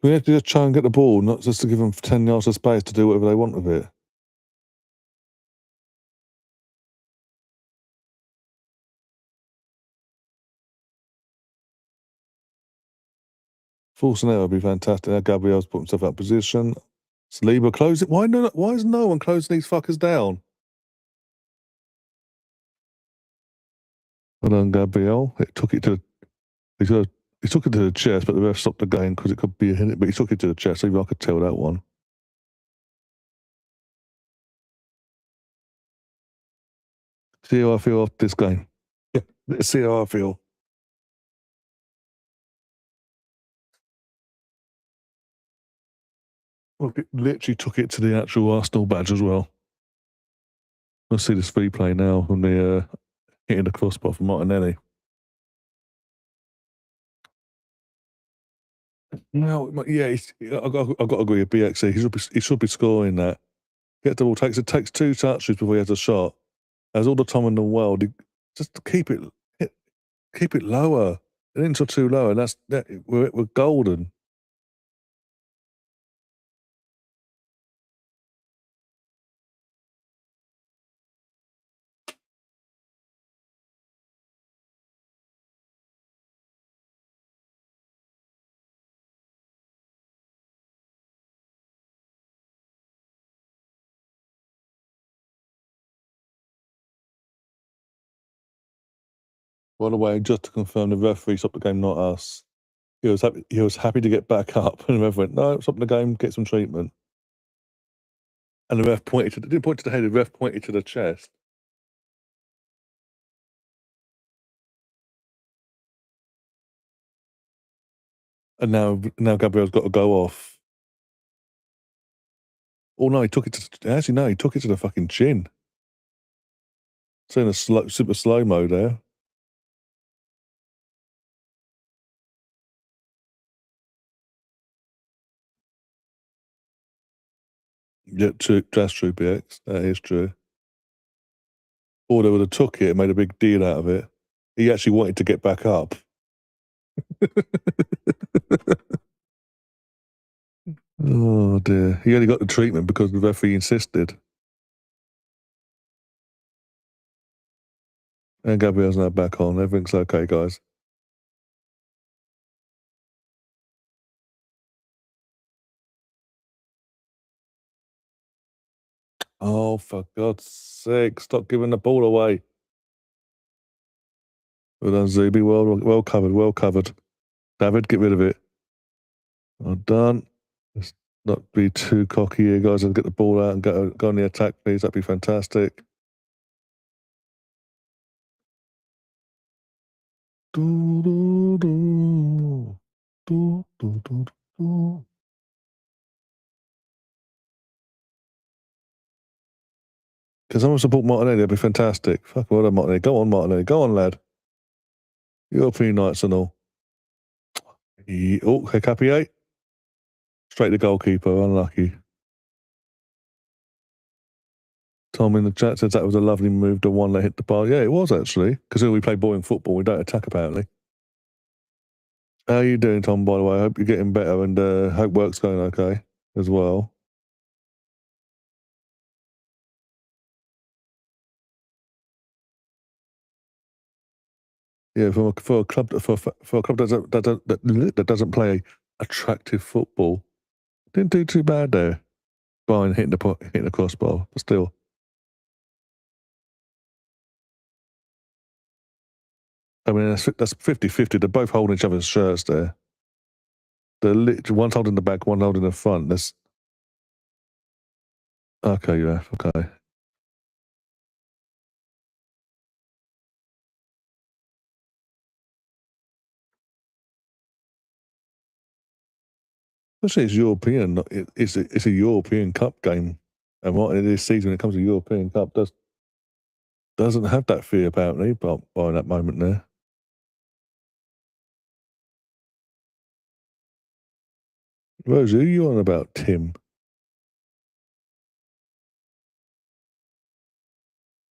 We have to just try and get the ball, not just to give them 10 yards of space to do whatever they want with it. Forcing out would be fantastic. Now Gabriel's put himself out of position. Saliba close it. Why is no one closing these fuckers down? Well done, Gabriel. He took it to the chest, but the ref stopped the game because it could be a hit. But he took it to the chest, even I could tell that one. See how I feel after this game. Yeah, let's see how I feel. Look, it literally took it to the actual Arsenal badge as well. Let's see this replay now from the hitting the crossbar from Martinelli. No, yeah, I've got to agree with BXC. He should be scoring that. Get the ball. It takes two touches before he has a shot. Has all the time in the world. Just keep it lower, an inch or two lower, and we're golden. By the way, just to confirm, the referee stopped the game, not us. He was happy to get back up, and the ref went, "No, stop the game, get some treatment." And the ref didn't point to the head. The ref pointed to the chest. And now Gabriel's got to go off. Oh no, he took it to the fucking chin. Seeing a super slow mo there. Yeah, true. That's true, BX. That is true. Or they would have took it and made a big deal out of it. He actually wanted to get back up. Oh dear. He only got the treatment because the referee insisted. And Gabriel's now back on. Everything's okay, guys. Oh, for God's sake, stop giving the ball away. Well done, Zuby. Well covered, well covered. David, get rid of it. Well done. Let's not be too cocky here, guys. I'll get the ball out and go on the attack, please. That'd be fantastic. Do, do, do. Do, do, do, do. Can someone support Martinelli? That'd be fantastic. Fuck, well done, Martinelli. Go on, Martinelli. Go on, lad. European nights and all. Oh, Capier. Straight to goalkeeper. Unlucky. Tom in the chat says that was a lovely move, the one that hit the bar. Yeah, it was actually, because we play boring football, we don't attack apparently. How are you doing, Tom, by the way? I hope you're getting better and hope work's going okay as well. Yeah, for a club that doesn't play attractive football, didn't do too bad there. Fine, hitting the crossbar, but still. I mean, that's 50-50. They're both holding each other's shirts there. One's holding the back, one holding the front. That's okay, yeah, okay. Especially it's European. It's a European Cup game, and what it is season when it comes to European Cup doesn't have that fear apparently, but by that moment there. Rose, who are you on about, Tim?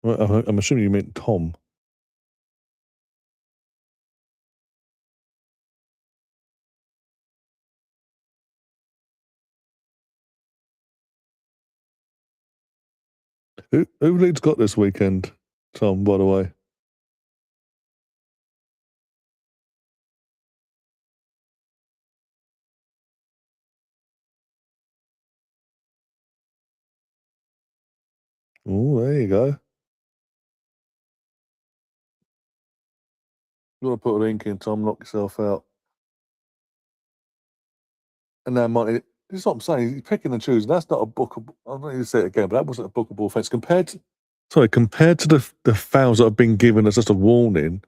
Well, I'm assuming you meant Tom. Who Leeds got this weekend, Tom, by the way? Oh, there you go. You want to put a link in, Tom, knock yourself out. And now, Monty, this is what I'm saying. He's picking and choosing. That's not a bookable. I'm not going to say it again, but that wasn't a bookable offence. Compared to the fouls that have been given as just a warning,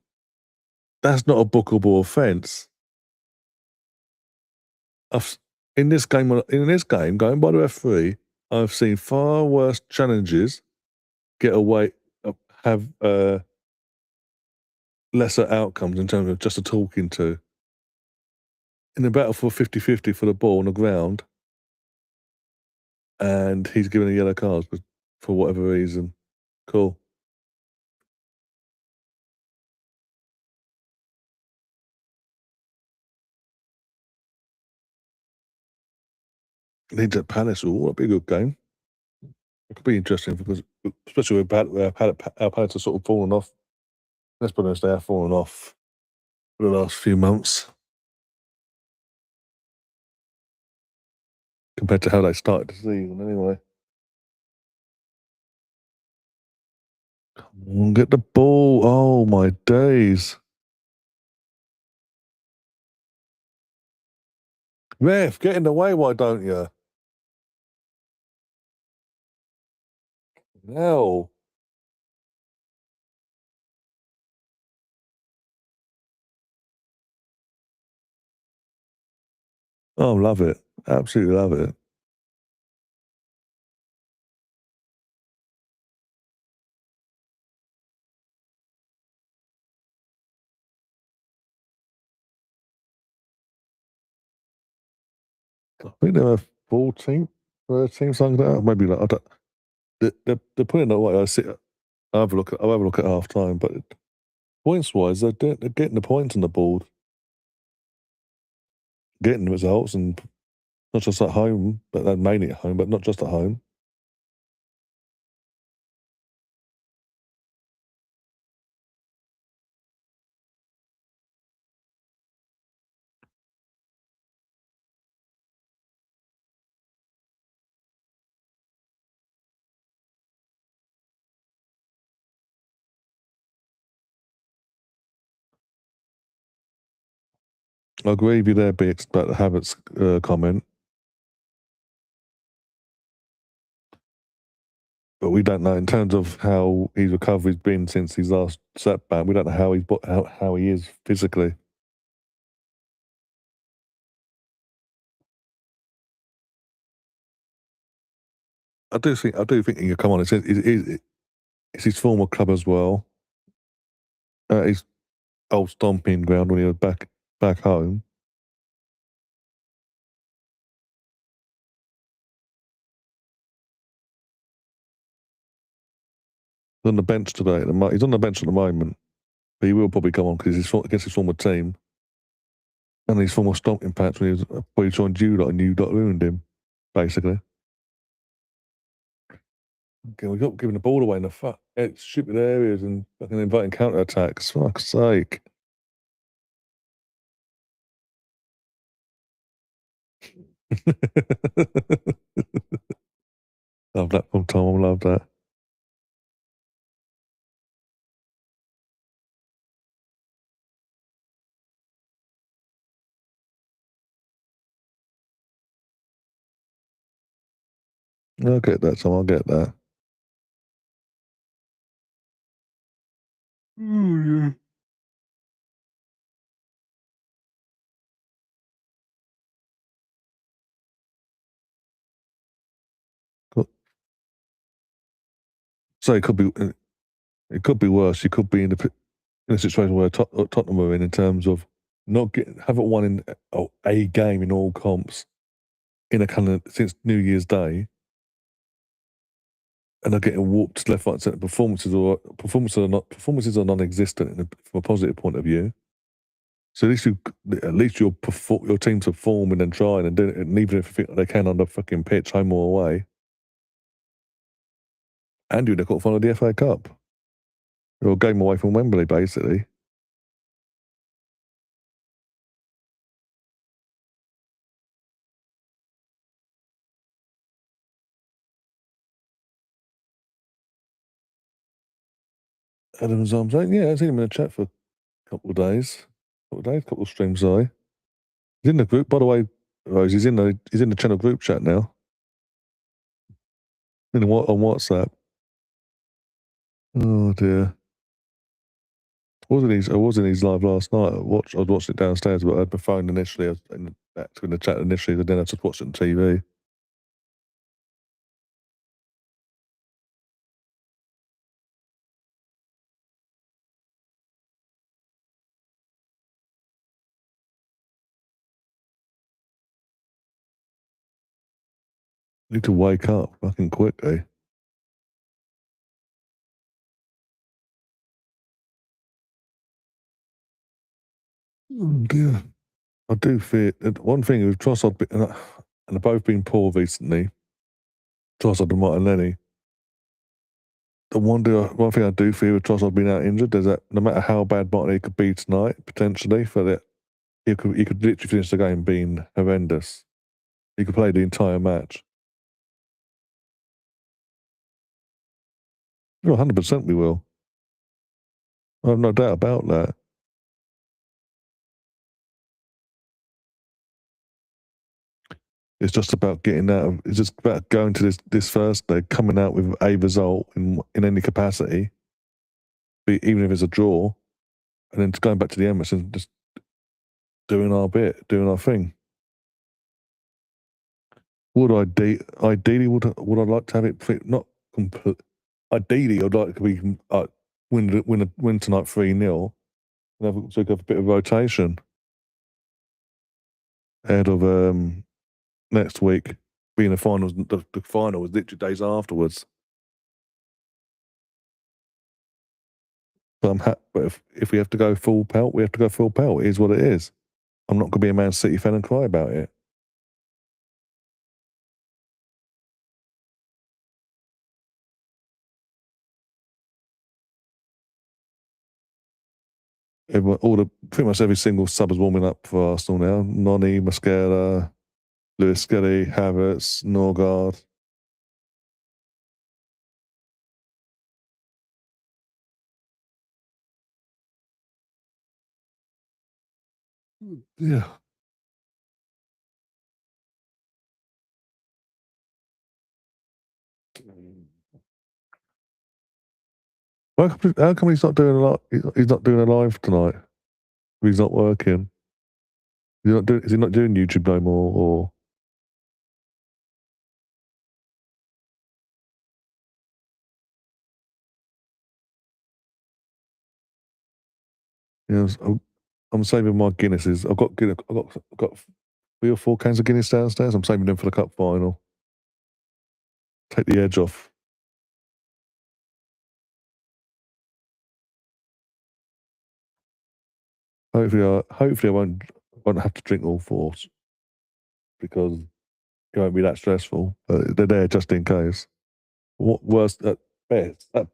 that's not a bookable offence. In this game, going by the referee, I've seen far worse challenges get away, have lesser outcomes in terms of just a talking to. In the battle for 50-50 for the ball on the ground, and he's given a yellow card for whatever reason. Cool. Leeds at Palace. Oh, that'd be a good game. It could be interesting because, especially where our Palace are sort of fallen off. Let's be honest, they have fallen off for the last few months compared to how they started the season. Anyway, come on, get the ball. Oh my days. Ref, get in the way, why don't you? No. Oh, love it. Absolutely love it. I think they were 14th, 13th, something like that. Maybe like, I don't, they're putting it away. I'll have a look at half time, but points wise, they're getting the points on the board, getting the results, and not just at home, but they're mainly at home, but not just at home. I agree with you there, Bix, about the Havertz comment. But we don't know in terms of how his recovery's been since his last setback. We don't know how he is physically. I do think he can come on. It's his former club as well. His old stomping ground when he was back home. He's on the bench today. He's on the bench at the moment, but he will probably come on because he's against his former team and his former stomping patch when he joined you lot and you lot ruined him, basically. Okay, we got giving the ball away in the stupid areas and fucking inviting counter attacks. Fuck's sake. Love that from Tom. I love that. I'll get that, Tom. I'll get that. Oh, yeah. So it could be worse. You could be in a situation where Tottenham were in terms of haven't won in a game in all comps in a kind of since New Year's Day, and they're getting whooped left, right, and centre. Performances are non-existent from a positive point of view. So at least your team's performing and trying and doing it, and even if you think they can on the fucking pitch, home or away, and you're in the quarterfinal of the FA Cup. You're a game away from Wembley, basically. Adam's arms out. Yeah, I've seen him in the chat for a couple of days. Couple of streams, sorry. He's in the group, by the way, Rose. He's in the channel group chat now. On WhatsApp. Oh dear. I was in his live last night. I was watching it downstairs, but I had my phone initially. I was in the chat initially, but then I just watched it on TV. I need to wake up fucking quickly. Oh dear. I do fear one thing with Trossard, and they've both been poor recently. Trossard and Martinelli. One thing I do fear with Trossard being out injured is that no matter how bad Martinelli could be tonight, potentially, he could literally finish the game being horrendous. He could play the entire match. 100% we will. I have no doubt about that. It's just about it's just about going to this Thursday, coming out with a result in any capacity, even if it's a draw, and then just going back to the Emirates and just doing our bit, doing our thing. Ideally would I like to have it not complete. Ideally, I'd like to win tonight 3-0, so we have a bit of rotation ahead of next week being the finals. The final was literally days afterwards. But if we have to go full pelt, we have to go full pelt. It is what it is. I'm not going to be a Man City fan and cry about it. Pretty much every single sub is warming up for Arsenal now. Noni, Mosquera, Lewis Skelly, Havertz, Norgard. Yeah. How come he's not doing a lot? He's not doing a live tonight. He's not working. Is he not doing YouTube no more? Or yes, I'm saving my Guinnesses. I've got 3 or 4 cans of Guinness downstairs. I'm saving them for the cup final. Take the edge off. Hopefully I won't have to drink all 4 because it won't be that stressful. But they're there just in case. What worse at best up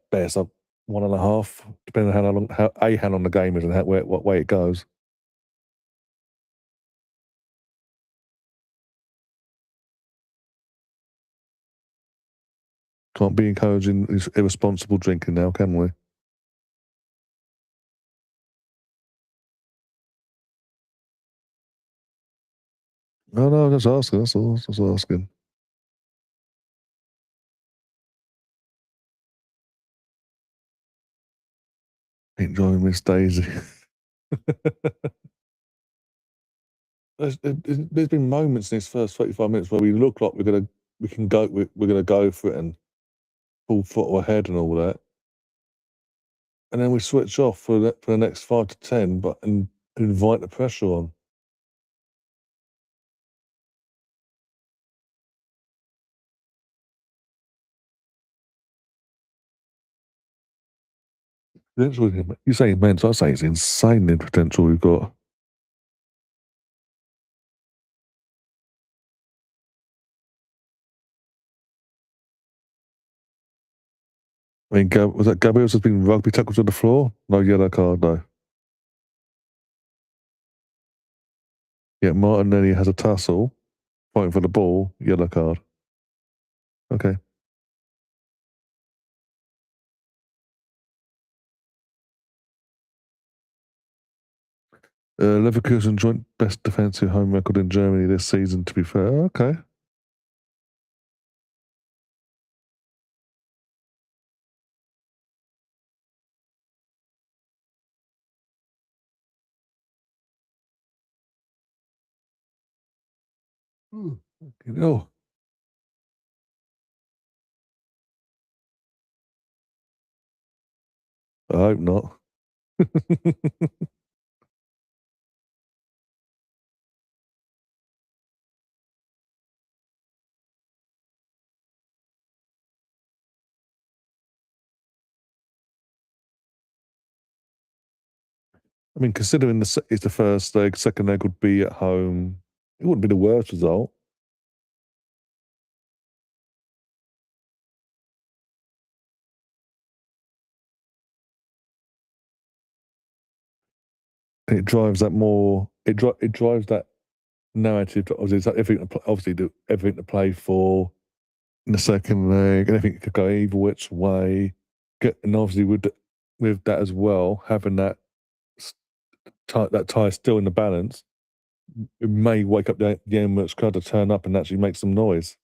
1.5, depending on how long the game is and what way it goes. Can't be encouraging irresponsible drinking now, can we? No, just asking. That's all. Just asking. Enjoying Miss Daisy. There's been moments in this first 35 minutes where we look like we're gonna go for it and full throttle ahead and all that, and then we switch off for the next 5 to 10, and invite the pressure on. You say immense, I say it's insane the potential we've got. I mean, was that Gabriel's has been rugby tackled to the floor? No yellow card, no. Yeah, Martinelli has a tussle, fighting for the ball, yellow card. Okay. Leverkusen joint best defensive home record in Germany this season, to be fair. Okay. Oh, I hope not. I mean, considering it's the first leg, second leg would be at home, it wouldn't be the worst result. It drives that more. It drives that narrative. Obviously, everything to play for in the second leg. Anything could go either which way. And obviously with that as well, having that tie still in the balance, it may wake up the Emirates crowd to turn up and actually make some noise.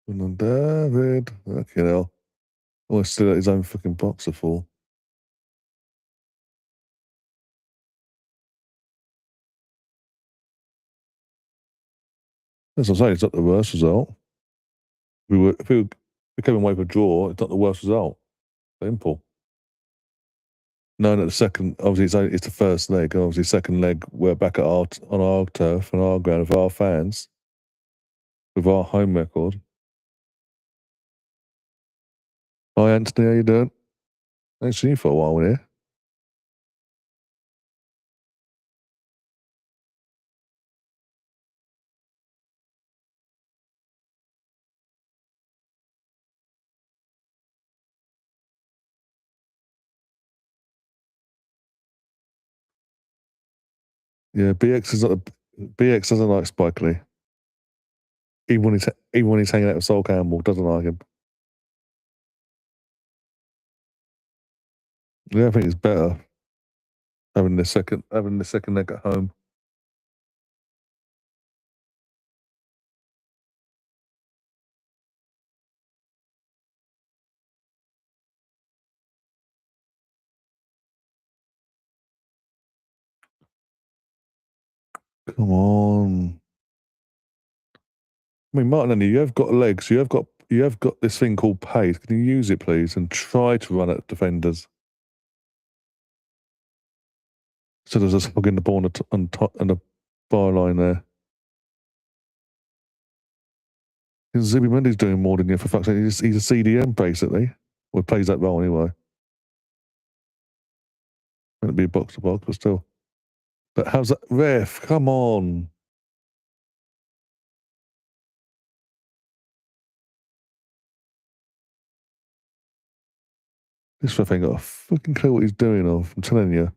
And then David, okay, now, always still at his own fucking boxer full. As I say, it's not the worst result. If we came away with a draw, it's not the worst result. Simple. No, the second, obviously, it's the first leg. Obviously, second leg, we're back on our turf, on our ground, with our fans, with our home record. Hi, Anthony, how you doing? Ain't seen you for a while here. Yeah, BX is not. BX doesn't like Spike Lee. Even when he's hanging out with Sol Campbell, doesn't like him. Yeah, I think it's better having the second leg at home. Come on. I mean, Martinelli, you have got legs. You have got this thing called pace. Can you use it, please, and try to run at defenders instead of just hugging the ball on the byline there? Zubimendi's doing more than you, for fuck's sake. He's a CDM, basically. Well, he plays that role anyway. It'd be a box to box, but still. But how's that? Ref, come on. This ref ain't got a fucking clue what he's doing, I'm telling you.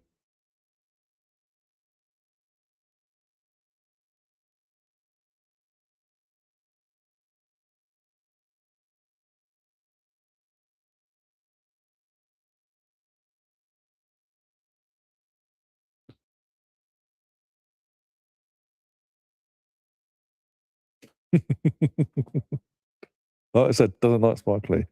Like I said, doesn't like Spike Lee.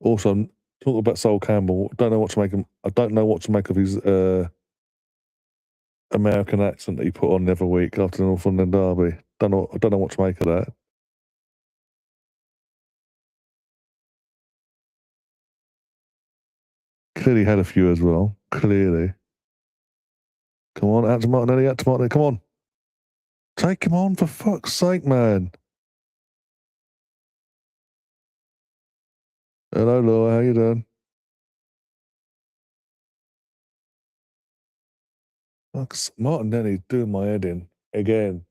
Also, talking about Sol Campbell, I don't know what to make of his American accent that he put on the other week after the Northumberland derby. I don't know what to make of that. Clearly had a few as well. Clearly. Come on, out to Martinelli, come on. Take him on, for fuck's sake, man. Hello, Laura, how you doing? Martinelli doing my head in again.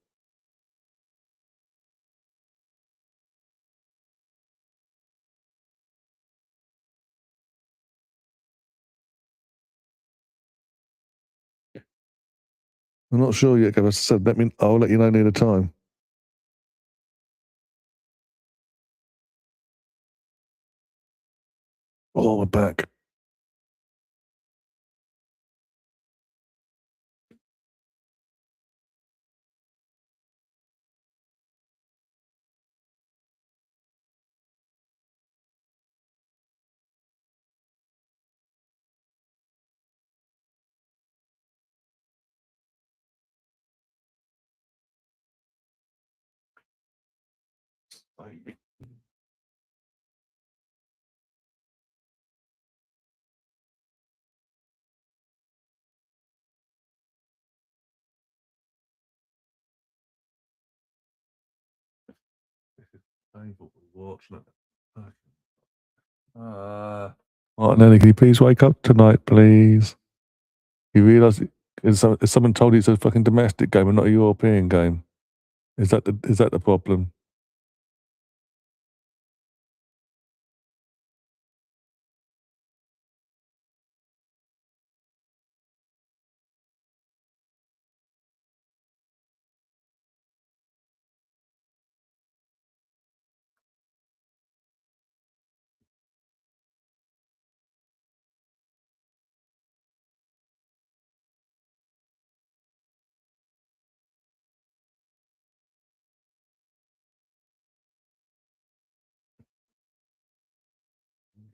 I'm not sure yet, as I said, I'll let you know near the time. Oh, we're back. Painful to watch, look. Martinelli, can you please wake up tonight, please? You realise is someone told you it's a fucking domestic game and not a European game? Is that the problem?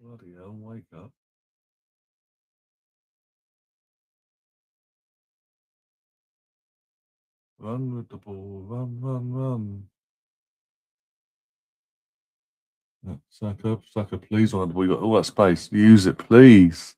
Bloody hell, wake up. Run with the ball, run. Yeah, Saka, please, on the ball. You got all that space. Use it, please.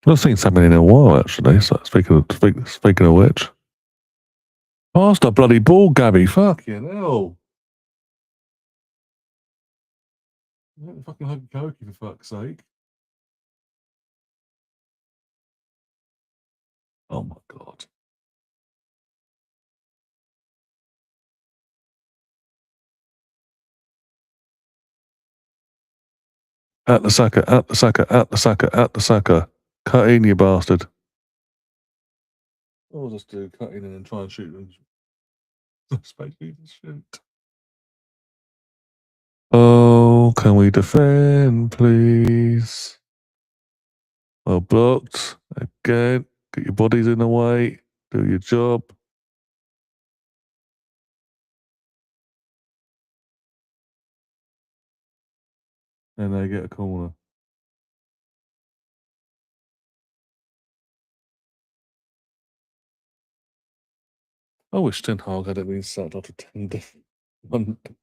I've not seen something in a while, actually. So speaking of which, pass the bloody ball, Gabby. Fucking hell. Fucking hokey cokey, for fuck's sake. At the Saka, at the Saka, at the Saka, at the Saka. Cut in, you bastard. I'll just do cut in and then try and shoot them. Space shoot. Oh, can we defend, please? Well blocked. Again. Get your bodies in the way. Do your job. And they get a corner. I wish Ten Hag had it been sacked after 10 different.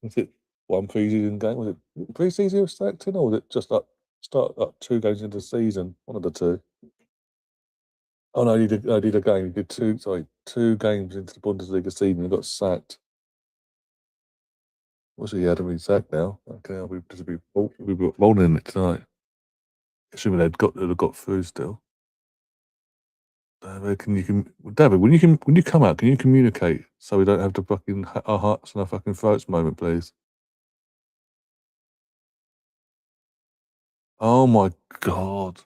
Was it one pre-season game? Was it pre-season he was sacked in, or was it just start up 2 games into the season? One of the two. Oh no, he did a game. He did 2 games into the Bundesliga season and got sacked. Wish he hadn't been sacked now. Okay, we'll be rolling in it tonight. Assuming they'd got through still. David, when you come out, can you communicate so we don't have to fucking our hearts and our fucking throats moment, please? Oh my god.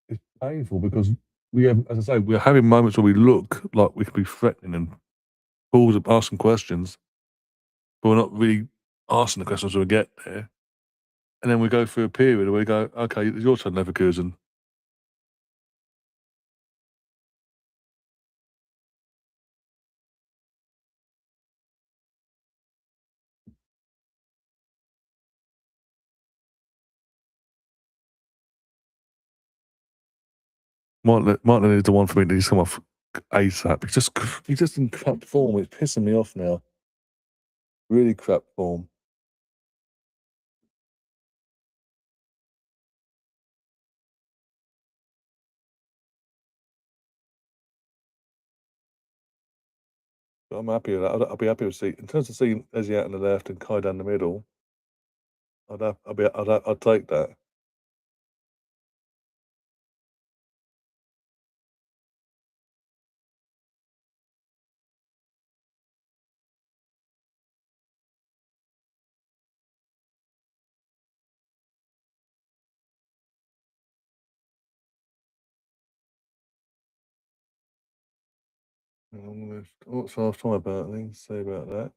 It's painful because we have, as I say, we're having moments where we look like we could be threatening and balls up asking questions, but we're not really asking the questions when we get there. And then we go through a period where we go, okay, it's your turn, Leverkusen. Martin is the one for me that needs to come off ASAP. He's just in crap form. It's pissing me off now. Really crap form. But I'm happy with that. I'll be happy with seeing in terms of seeing Ezzy out on the left and Kai down the middle. I'd take that. What's half time about? Anything to say about that?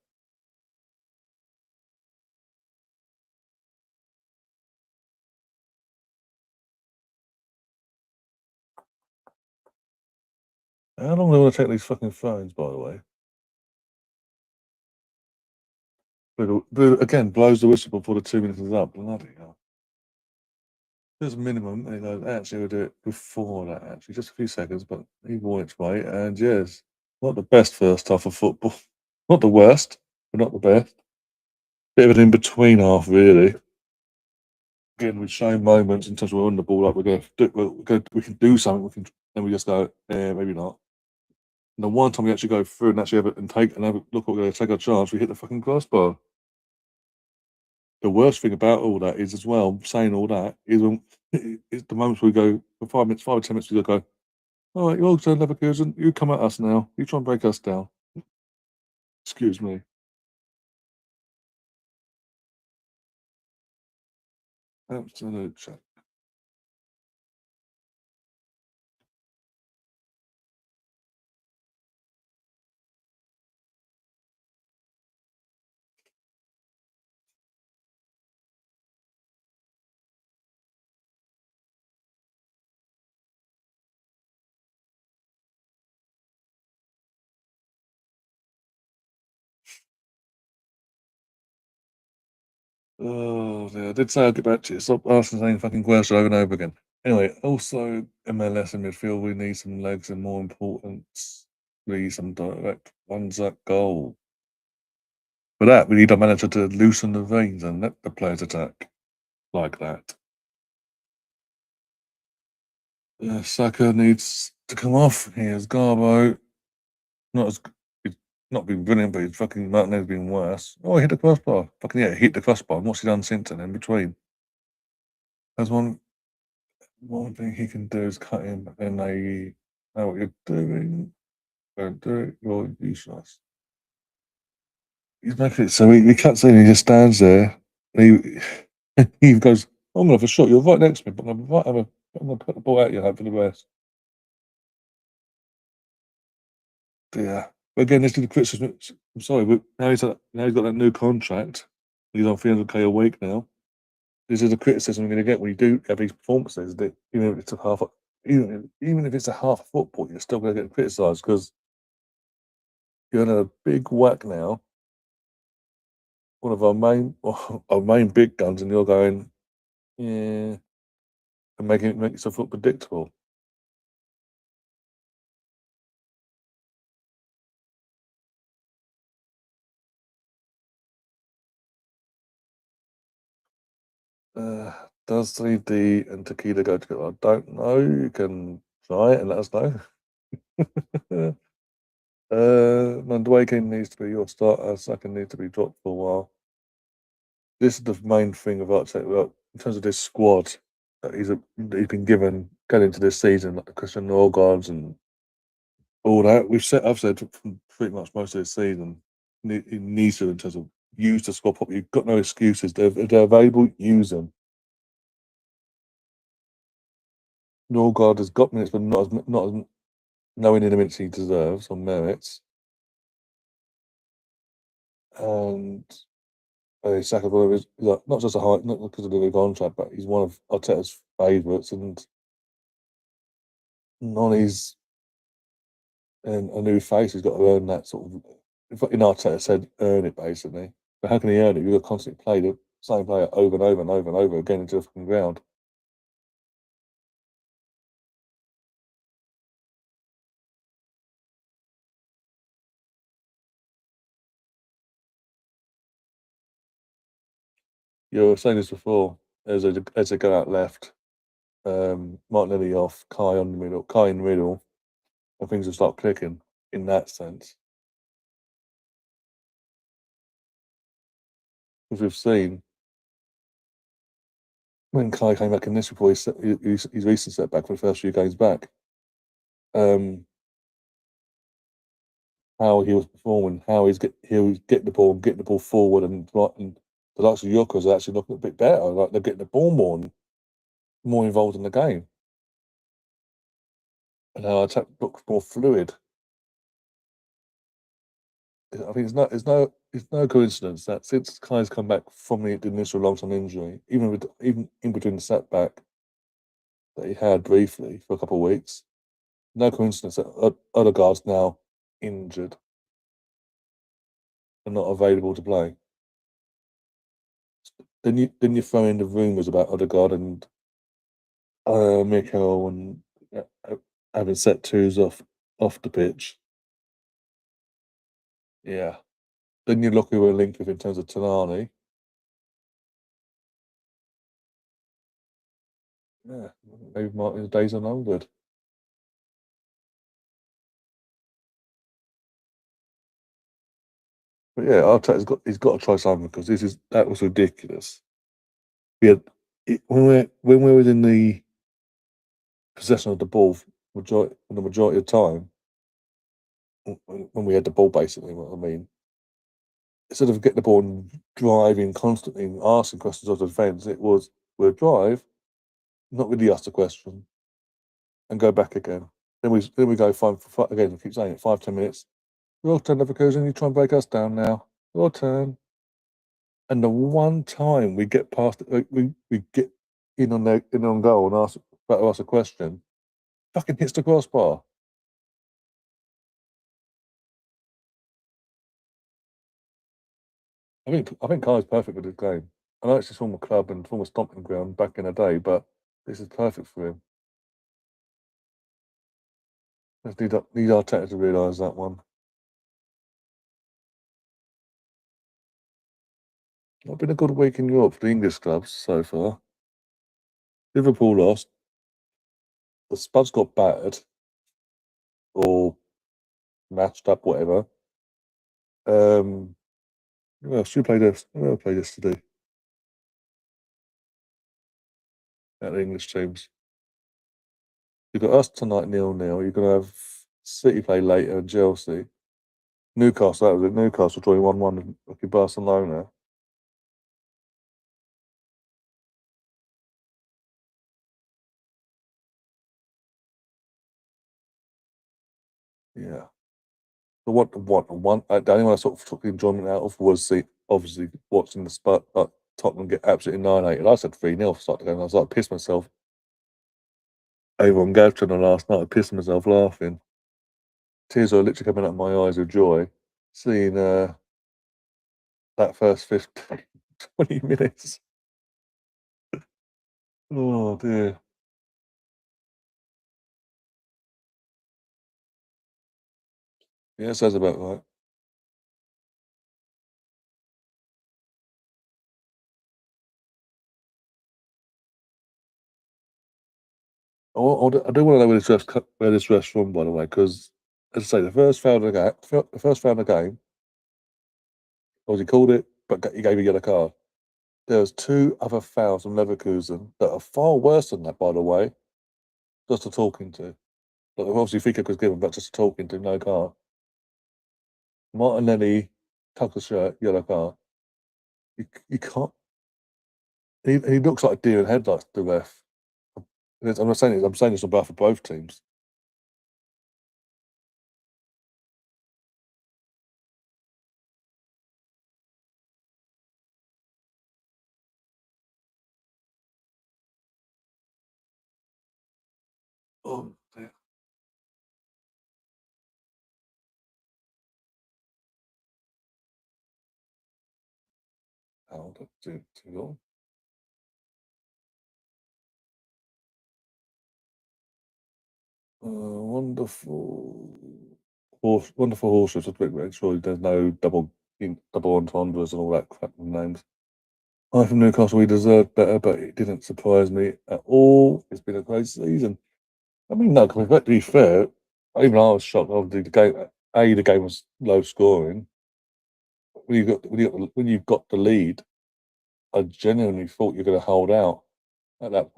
How long do they want to take these fucking phones, by the way? But again, blows the whistle before the 2 minutes is up. Bloody hell. There's a minimum, and he goes, actually, we'll do it before that, actually. Just a few seconds, but he won its way. And yes, not the best first half of football. Not the worst, but not the best. Bit of an in between half, really. Again, we've shown moments in terms of we're on the ball, like we can do something, then we just go, maybe not. And the one time we actually go through and actually have it and have a look, we're going to take our chance, we hit the fucking crossbar. The worst thing about all that is, as well, saying all that, is when it's the moments we go for 5 minutes, 5 or 10 minutes, we go, all right, you're turn Leverkusen, you come at us now, you try and break us down. Excuse me. Absolute shit. Oh, yeah, I did say I'll get back to you. Stop asking the same fucking question over and over again. Anyway, also MLS in midfield, we need some legs and more importantly, some direct ones at goal. For that, we need a manager to loosen the reins and let the players attack like that. Saka needs to come off. Here's Garbo. He's not been brilliant, but he's fucking Martinez been worse. Oh, he hit the crossbar. Fucking yeah, he hit the crossbar. What's he done since then in between? There's one thing he can do is cut him, but then they know what you're doing. Don't do it, you're useless. he's making it so he cuts in, he just stands there, and he goes, "I'm gonna have a shot. You're right next to me, but I'm gonna put the ball out your hand for the rest." Yeah. But again, this is the criticism. I'm sorry, but now he's got that new contract. He's on 300K a week now. This is the criticism you're going to get when you do have these performances. That even if it's even if it's a half a football, you're still going to get criticised because you're in a big whack now. One of our main big guns, and you're going, yeah, and making yourself look predictable. Does 3D and tequila go together? I don't know. You can try it and let us know. Madueke needs to be your starter. Saka needs to be dropped for a while. This is the main thing of Arteta in terms of this squad that he's been given going into this season, like the Christian Norgards and all that. I've said from pretty much most of this season, he needs to in terms of use the squad properly. You've got no excuses. If they're available, use them. Norgard has got minutes, but not as nowhere near the minutes he deserves on merits. And Saka is like, not just not because of the new contract, but he's one of Arteta's favourites, and Noni's a new face. He's got to earn that sort of. In Arteta said, earn it basically. But how can he earn it? You've got to constantly play the same player over and over and over and over again into the fucking ground. You were saying this before. As they go out left, Martinelli off, Kai on the middle, Kai in the middle, and things will start clicking in that sense. As we've seen, when Kai came back in this report, his recent setback for the first few games back, how he was performing, how he was getting the ball forward, and the likes of Yorkers are actually looking a bit better. Like they're getting the ball more involved in the game, and our attack looks more fluid. I think it's no coincidence that since Kai's come back from the initial long-term injury, even in between the setback that he had briefly for a couple of weeks, no coincidence that Odegaard's now injured and not available to play. Then you throw in the rumours about Odegaard and Mikel and having set twos off the pitch. Yeah. Then you look who we're linked with in terms of Tanani. Yeah, maybe Martin's days are numbered. But yeah, he's got to try something because that was ridiculous. We had when we were in the possession of the ball the majority of the time when we had the ball basically. What I mean, instead of getting the ball and driving constantly and asking questions of the defence, it was we'll drive, not really ask the question, and go back again. Then we go again. I keep saying it 5-10 minutes. Your turn, Leverkusen. You try and break us down now. Your turn. And the one time we get past, we get in on goal and ask a question, fucking hits the crossbar. I think Kai's perfect with this game. I know it's his former club and former stomping ground back in the day, but this is perfect for him. Just need Arteta to realise that one. Not been a good week in Europe for the English clubs so far. Liverpool lost. The Spuds got battered or matched up, whatever. Who else? Who played yesterday? At the English teams. You've got us tonight 0-0. You're going to have City play later and Chelsea. Newcastle, that was it. Newcastle drawing 1-1 with Barcelona. Yeah. The only one I sort of took the enjoyment out of was obviously watching the Tottenham get absolutely annihilated. I said 3-0 for start the game. I was like, pissed myself. Over on Gav channel last night, I pissed myself laughing. Tears were literally coming out of my eyes of joy, seeing that first 15, 20 minutes. Oh dear. Yeah, sounds about right. I do want to know where this ref's from, by the way, because as I say, the first foul of the game, obviously called it, but he gave a yellow card. There was two other fouls from Leverkusen that are far worse than that, by the way. Just a talking to. Like, obviously, free kick was given, but just a talking to, no card. Martinelli tucked the shirt, yellow card. You can't. He looks like a deer in headlights, the ref. I'm saying this on behalf of both teams. Oh, dear. How too long? Wonderful horses. Just make sure there's no double entendres and all that crap names. I'm from Newcastle. We deserved better, but it didn't surprise me at all. It's been a great season. I mean, no, to be fair, even I was shocked. Obviously, the game was low scoring. When you've got the lead, I genuinely thought you're going to hold out at that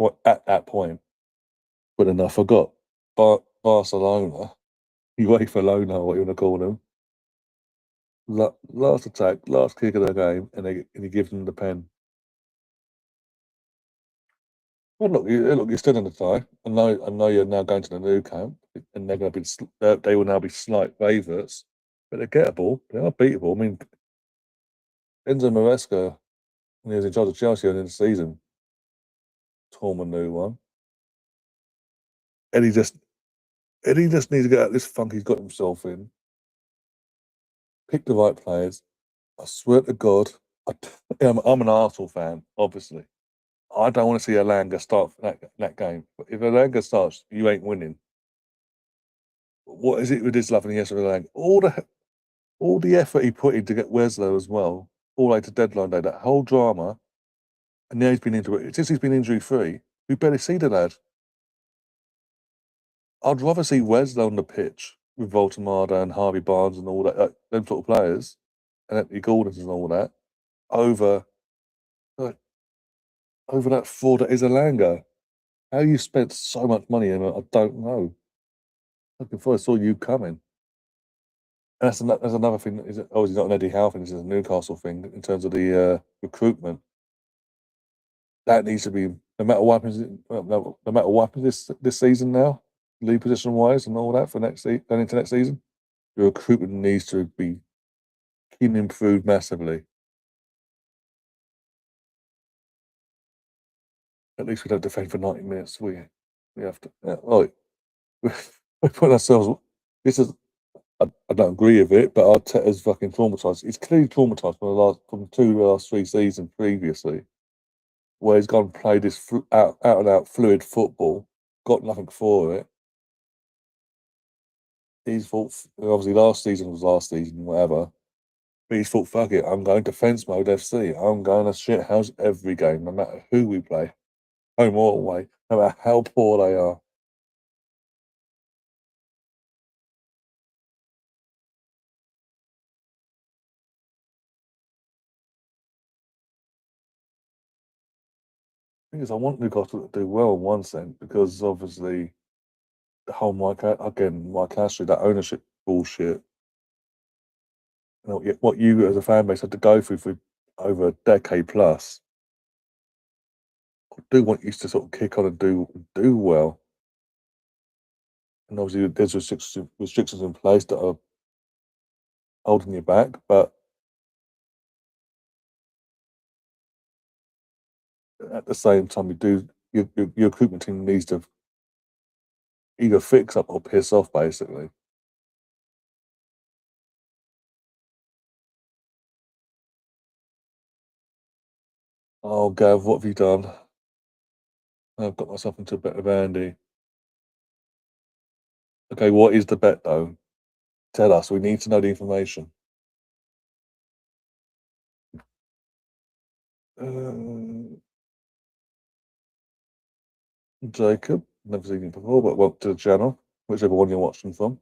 point. But then I forgot. Barcelona, UEFA Lona, what you want to call them. Last attack, last kick of the game, and he gives them the pen. Well, look, you're still in the tie. I know you're now going to the new camp, and they're going to be, they will now be slight favourites, but they're gettable. They are beatable. I mean, Enzo Maresca, when he was in charge of Chelsea in the season, Tom a new one, and he just needs to get out of this funk he's got himself in. Pick the right players. I swear to God, I'm an Arsenal fan, obviously. I don't want to see Alanga start that game. But if Alanga starts, you ain't winning. What is it with this love and yes of Alanga? All the effort he put in to get Weslow as well, all the way to deadline day, that whole drama, and now he's been since he's been injury free. We barely see the lad. I'd rather see Weslow on the pitch with Voltamada and Harvey Barnes and all that, them sort of players, and Anthony Gordon's and all that, over uh, over that fraud that is Alanga. How you spent so much money on it, I don't know. Before I saw you coming. And that's another thing. Is obviously not an Eddie Howe thing. This is a Newcastle thing in terms of the recruitment. That needs to be no matter what happens. No matter what happens this season now, league position wise and all that for going into next season, the recruitment needs to be improved massively. At least we don't defend for 90 minutes. We have to. Yeah, well, we put ourselves. This is I don't agree with it, but Arteta's fucking traumatized. He's clearly traumatized from the last 3 seasons previously, where he's gone and played this out and out fluid football, got nothing for it. He's thought obviously last season was last season, whatever. But he's thought, fuck it, I'm going defence mode FC. I'm going to shit house every game, no matter who we play, home or away, no matter how poor they are. The thing is, I want Newcastle to do well in one sense because obviously the whole Mike Ashley, that ownership bullshit. what you as a fan base had to go through for over a decade plus. I do want you to sort of kick on and do well. And obviously, there's restrictions in place that are holding you back, but at the same time, your recruitment team needs to either fix up or piss off, basically. Oh, Gav, what have you done? I've got myself into a bit of Andy. Okay, what is the bet though? Tell us. We need to know the information. Uh, Jacob, never seen him before, but welcome to the channel, whichever one you're watching from.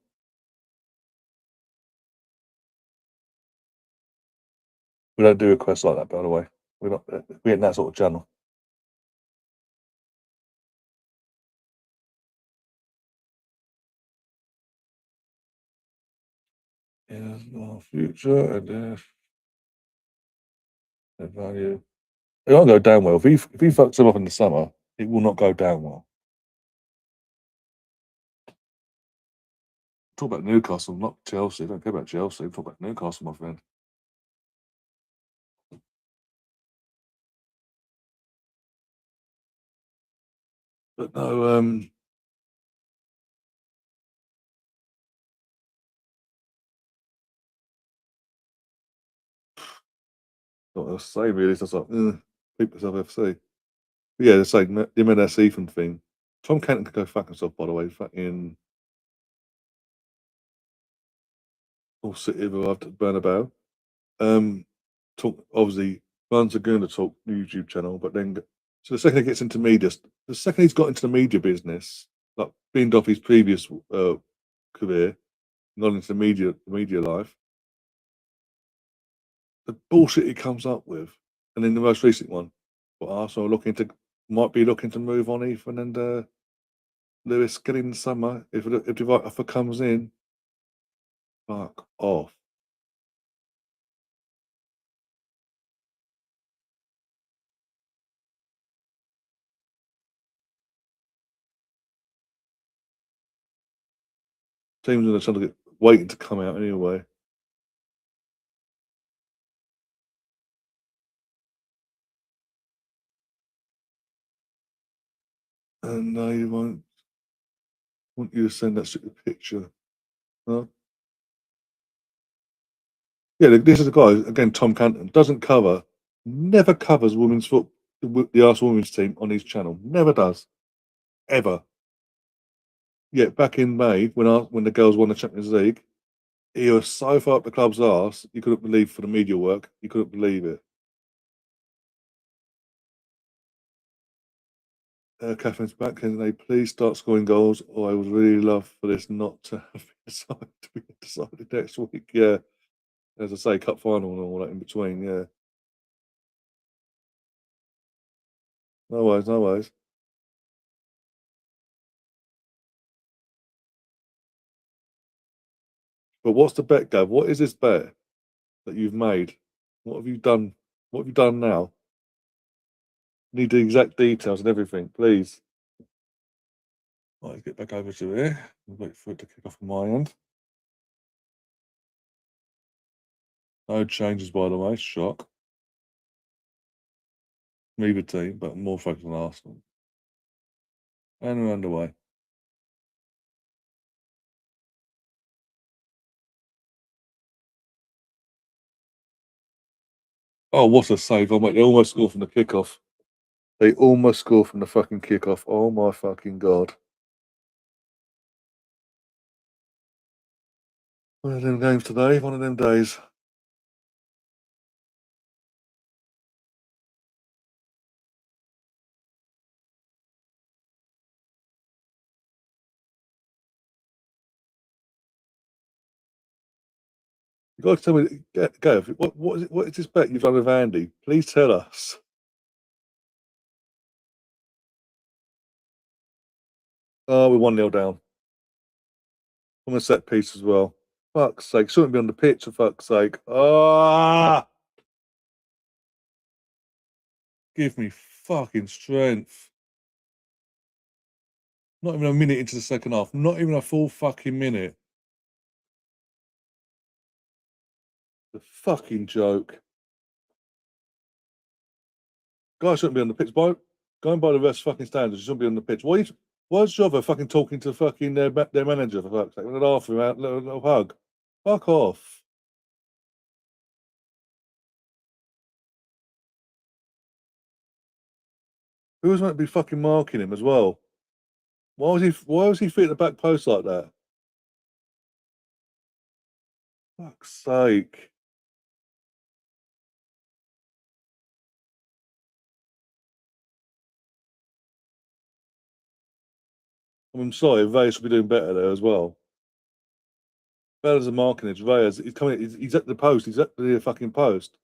We don't do requests like that, by the way. We ain't that sort of channel. Here's our future and value. It won't go down well. If he fucks them up in the summer, it will not go down well. Talk about Newcastle, not Chelsea. Don't care about Chelsea. Talk about Newcastle, my friend. But no, what else to say really? It's just like, keep yourself FC. But yeah, it's like the M&S Ethan thing. Tom Canton could go fuck himself, by the way. Fucking all City have arrived at Bernabeu. Talk obviously runs a Guna Talk YouTube channel, but then so the second he gets into media, the second he's got into the media business, like binned off his previous career, gone into the media life, the bullshit he comes up with, and then the most recent one, but Arsenal might be looking to move on Ethan and Lewis get in the summer if the right offer comes in. Fuck off. Teams are trying to get waiting to come out anyway. And no, you won't want you to send that stupid picture. Huh? Yeah, this is a guy again. Tom Canton never covers women's foot, the Arsenal women's team on his channel. Never does, ever. Yet back in May, when the girls won the Champions League, he was so far up the club's arse, you couldn't believe for the media work. You couldn't believe it. Catherine's back. Can they please start scoring goals? Or I would really love for this not to have been decided next week. Yeah, as I say, cup final and all that in between. Yeah, no worries, no worries. But what's the bet, Gav? What is this bet that you've made? What have you done? What have you done now? Need the exact details and everything, please. Right, let's get back over to here. Wait for it to kick off on my end. No changes, by the way. Shock. Neither team, but more focused on Arsenal. And we're underway. Oh, what a save! Oh, mate, they almost scored from the kickoff. They almost scored from the fucking kickoff. Oh my fucking god! One of them games today. One of them days. You got to tell me, Gav, what is it? What is this bet you've done with Andy? Please tell us. Oh, we're 1-0 down. On a set piece as well. Fuck's sake. Shouldn't be on the pitch, for fuck's sake. Ah! Give me fucking strength. Not even a minute into the second half. Not even a full fucking minute. The fucking joke. Guys shouldn't be on the pitch. Going by the rest fucking standards, you shouldn't be on the pitch. Why's Jova fucking talking to fucking their manager, for fuck's sake? They'll offer him out, little hug. Fuck off. Who was meant to be fucking marking him as well? Why was he fit at the back post like that? Fuck's sake. I'm sorry, Reyes should be doing better there as well. Better than marking it. Reyes, he's coming. He's at the post. He's at the fucking post.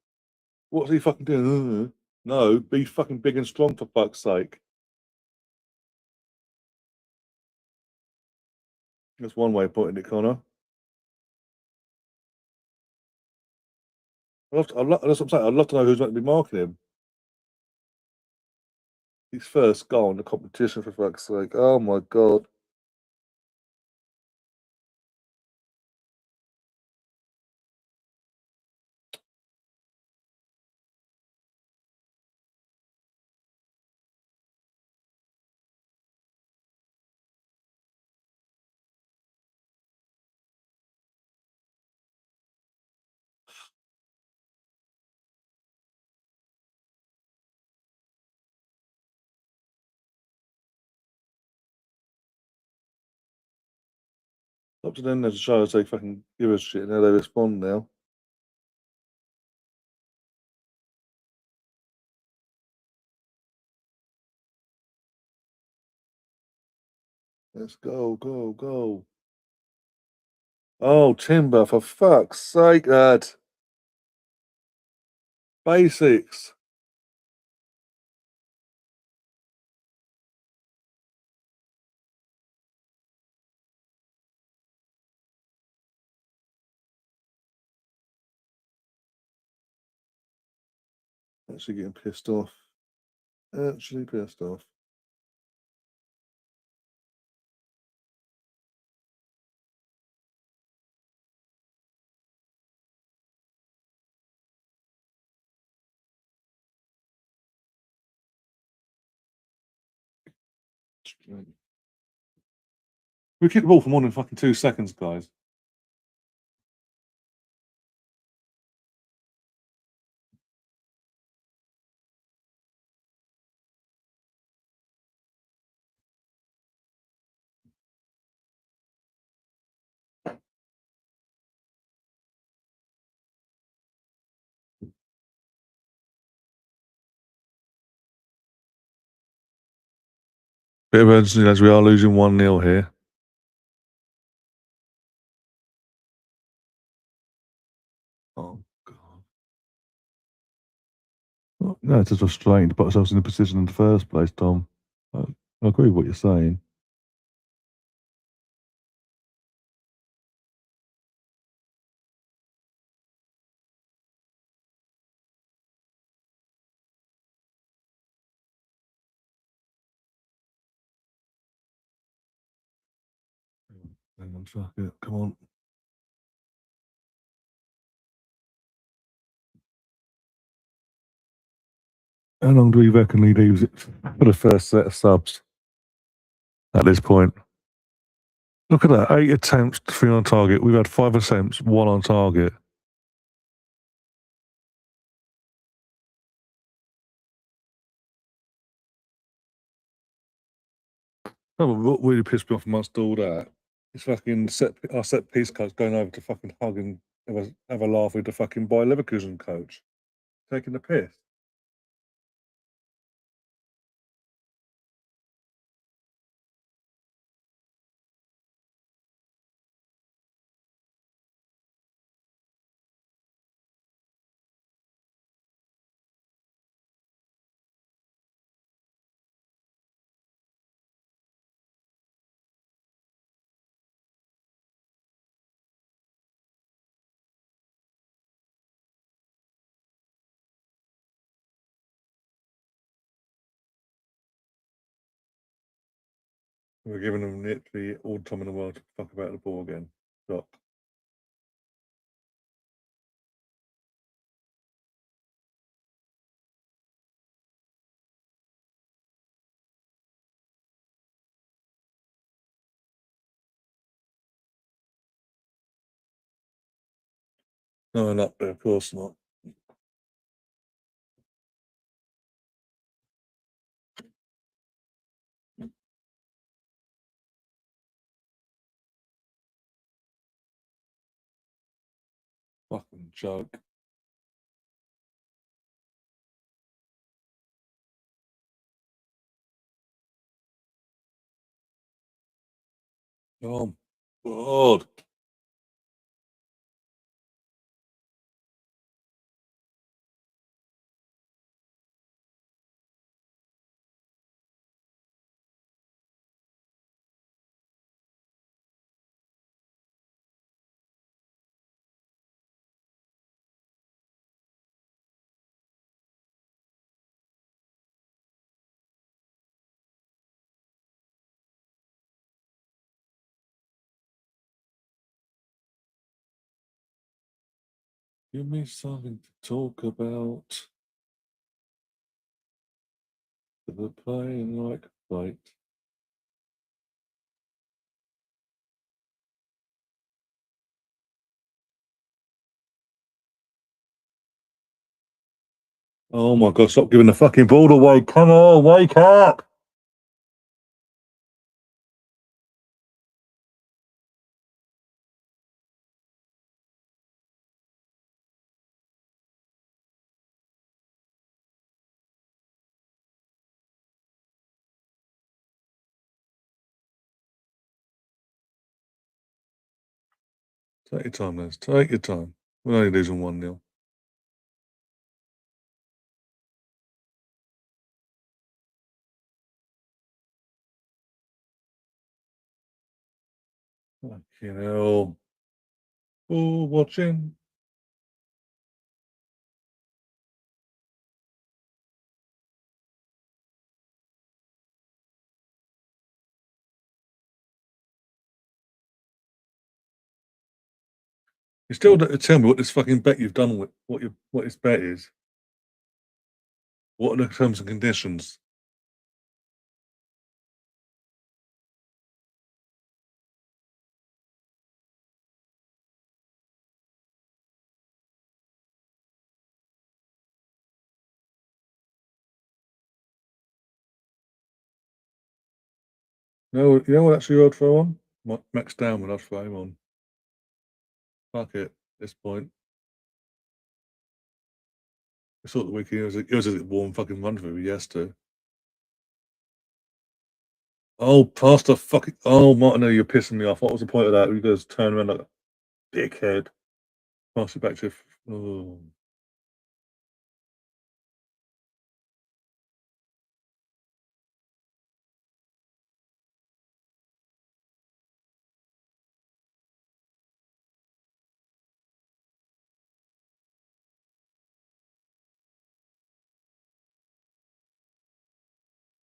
What's he fucking doing? No, be fucking big and strong for fuck's sake. That's one way of putting it, Connor. That's what I'm saying. I'd love to know who's meant to be marking him. His first goal in the competition, for fuck's sake. Oh my god. Up to them, there's a show they fucking give us shit and how they respond now. Let's go, go, go. Oh, Timber, for fuck's sake, lad. Basics. Actually getting pissed off. Actually pissed off. We kick the ball for more than fucking 2 seconds, guys. Bit of urgency as we are losing 1-0 here. Oh, God. Oh, no, it's just frustrating to put ourselves in a position in the first place, Tom. I agree with what you're saying. Hang on, fuck it. Come on. How long do we reckon he leaves it for the first set of subs at this point? Look at that. 8 attempts, 3 on target. We've had 5 attempts, 1 on target. No, but what really pissed me off amongst all that is fucking our set piece coach going over to fucking hug and have a laugh with the fucking Bayer Leverkusen coach. Taking the piss. We're giving them literally all the time in the world to fuck about the ball again. Shock. No, not there, of course not. Fucking joke. Oh, God. Give me something to talk about. They're playing like fight. Oh my God, stop giving the fucking ball away. Come on, wake up. Take your time, Les. Take your time. We're only losing 1-0. Fucking hell. Oh, watching. You still don't tell me what this fucking bet you've done with what this bet is. What are the terms and conditions? No, you know what actually I'd throw on? Max down when I'd throw him on. Fuck it, at this point. I thought the weekend it was a warm fucking run for me, yes to. Oh, past the fucking oh Martin, you're pissing me off. What was the point of that? You guys turn around like a dickhead. Pass it back to oh.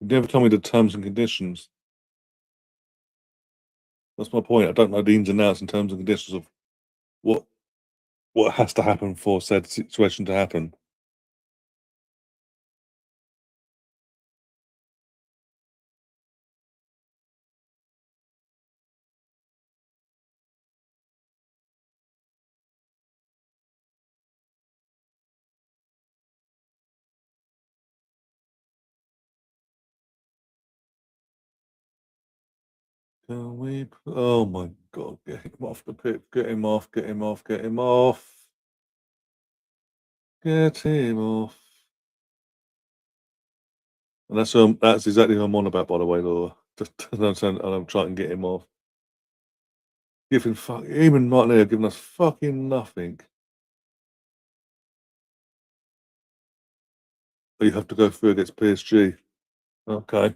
You never tell me the terms and conditions. That's my point. I don't know the ins and outs and terms and conditions of what what has to happen for said situation to happen. Can we? Oh my God! Get him off the pitch! Get him off! Get him off! Get him off! Get him off! And that's exactly what I'm on about, by the way, Laura. Just I'm trying to get him off. Giving even Martin there giving us fucking nothing. But you have to go through against PSG. Okay.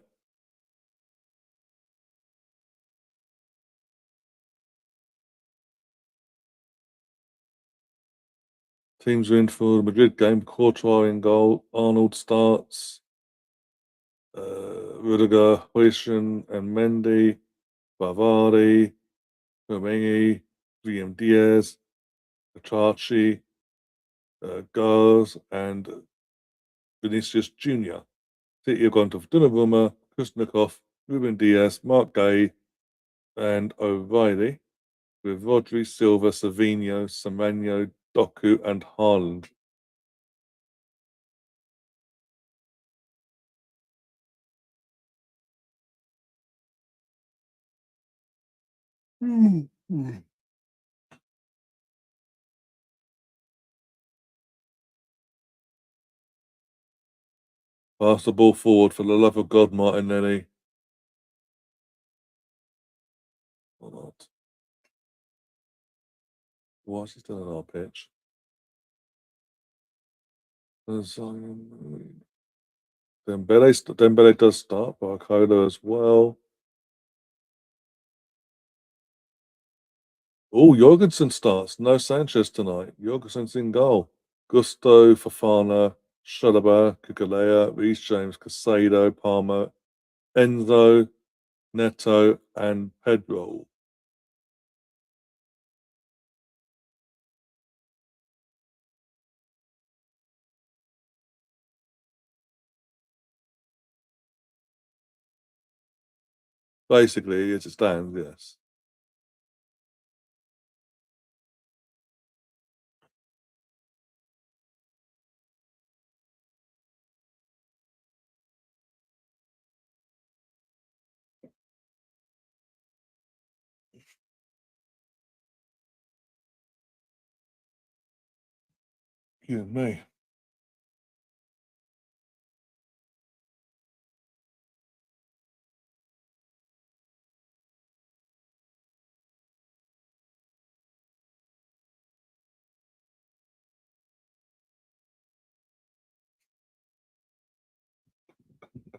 Teams are in for the Madrid game. Courtois in goal. Arnold starts. Rudiger, Huijsen and Mendy, Bavari, Firmini, VM Diaz, Achachi, Gars, and Vinicius Jr. City have gone to Donnarumma, Kusnikov, Ruben Diaz, Mark Gay, and O'Reilly, with Rodri, Silva, Savinho, Semenyo, Doku, and Haaland. Pass the ball forward for the love of God, Martinelli. Or not. Why is he still on our pitch? Dembele does start, Barcola as well. Oh, Jorgensen starts. No Sanchez tonight. Jorgensen's in goal. Gusto, Fafana, Chalobah, Kukulea, Reece James, Casado, Palmer, Enzo, Neto, and Pedro. Basically, as it stands, yes. You and me.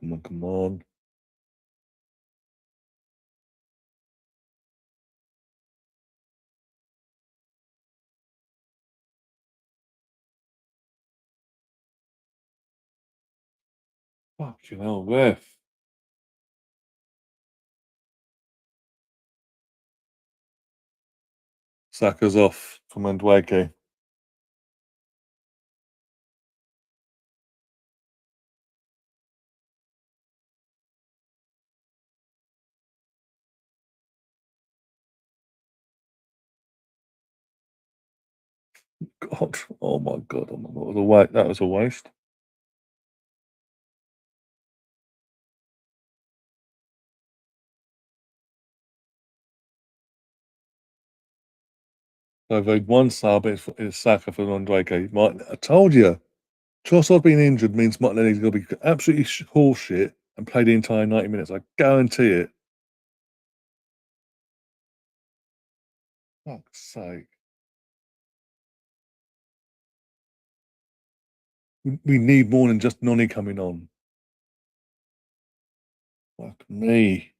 Come on, come on. Fucking hell, ref. Saka's off from Ndwake. God, oh my God, that was a waste. That was a waste. So they've one sub is Saka for Ndwake. I told you, Trossard being injured means Martinelli's going to be absolutely horseshit and play the entire 90 minutes. I guarantee it. Fuck's sake. We need more than just Noni coming on. Fuck me.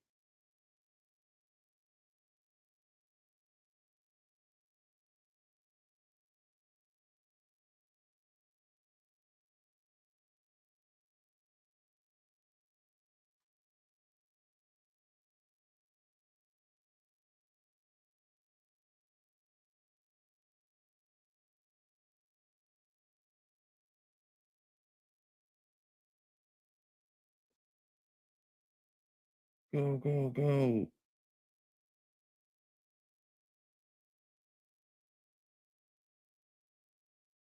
Go, go, go.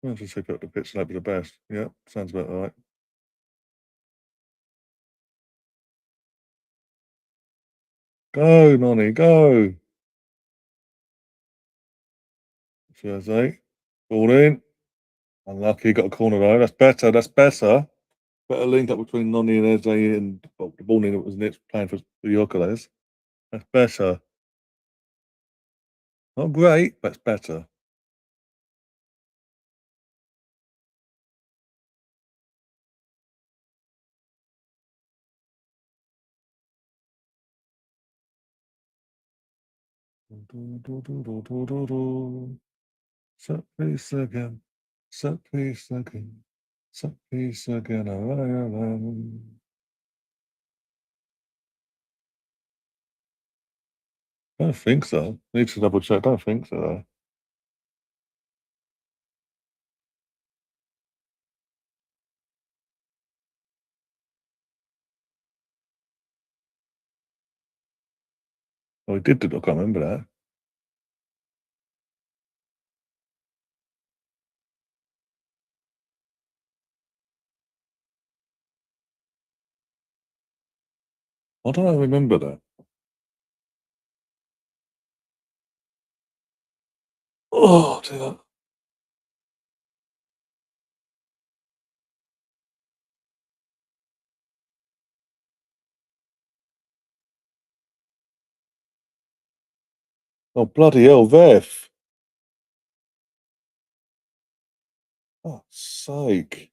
I'll just take up the pitch and hope for the best. Yeah, sounds about right. Go, Noni, go. Thursday. Ball in. Unlucky, got a corner though. That's better. That's better. Better link up between Noni and Eze and the ball in it was Nick's playing for Yorkales. That's better. Not great, but it's better. Set piece again. Set piece again. Set piece again. I don't think so. Need to double check. I don't think so, though. Oh, we did. I can't remember that. Why don't I remember that? Oh, dear. Oh, bloody hell, Vef. Oh, sake.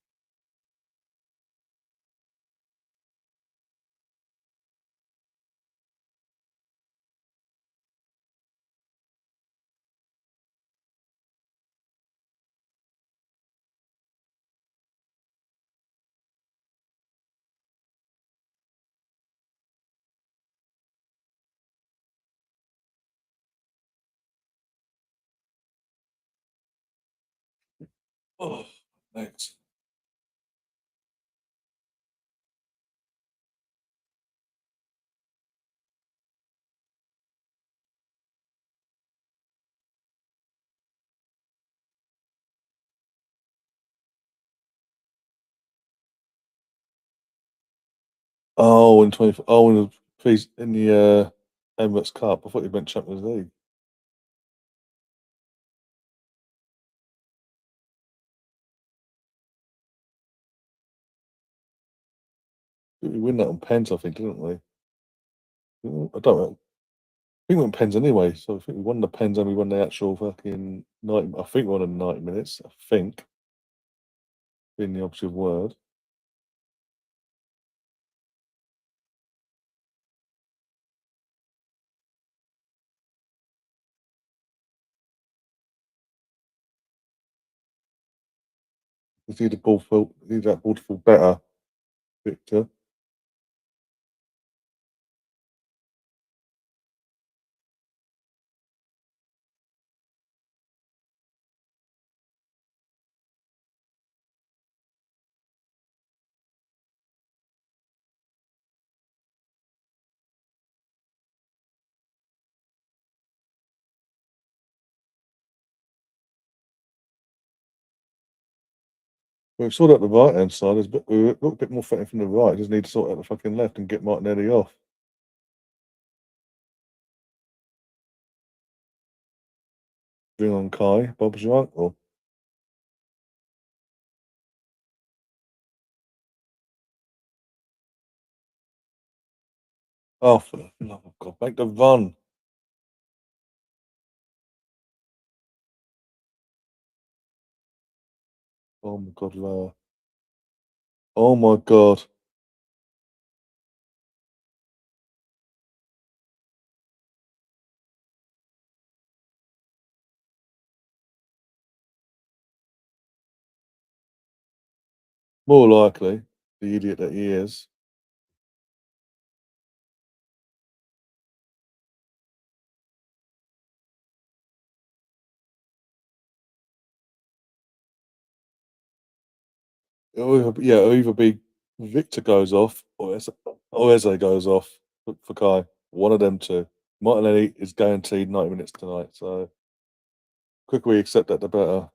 Oh, thanks. Oh, in 20. Oh, in the Emirates Cup. I thought you meant Champions League. We win that on pens, I think, didn't we? I don't know. I think we went pens anyway, so I think we won the pens and we won the actual fucking 90. I think we won in 90 minutes. I think, being the operative word. We need that ball to feel better, Victor. We've sorted out the right hand side. We look a bit more threatening from the right. Just need to sort out the fucking left and get Martinelli off. Bring on Kai. Bob's your uncle. Oh, for the love of God. Make the run. Oh my God, Lara. Oh my God. More likely, the idiot that he is. It'll either be Victor goes off or Eze goes off for Kai. One of them two. Martinelli is guaranteed 90 minutes tonight, so quicker we accept that, the better.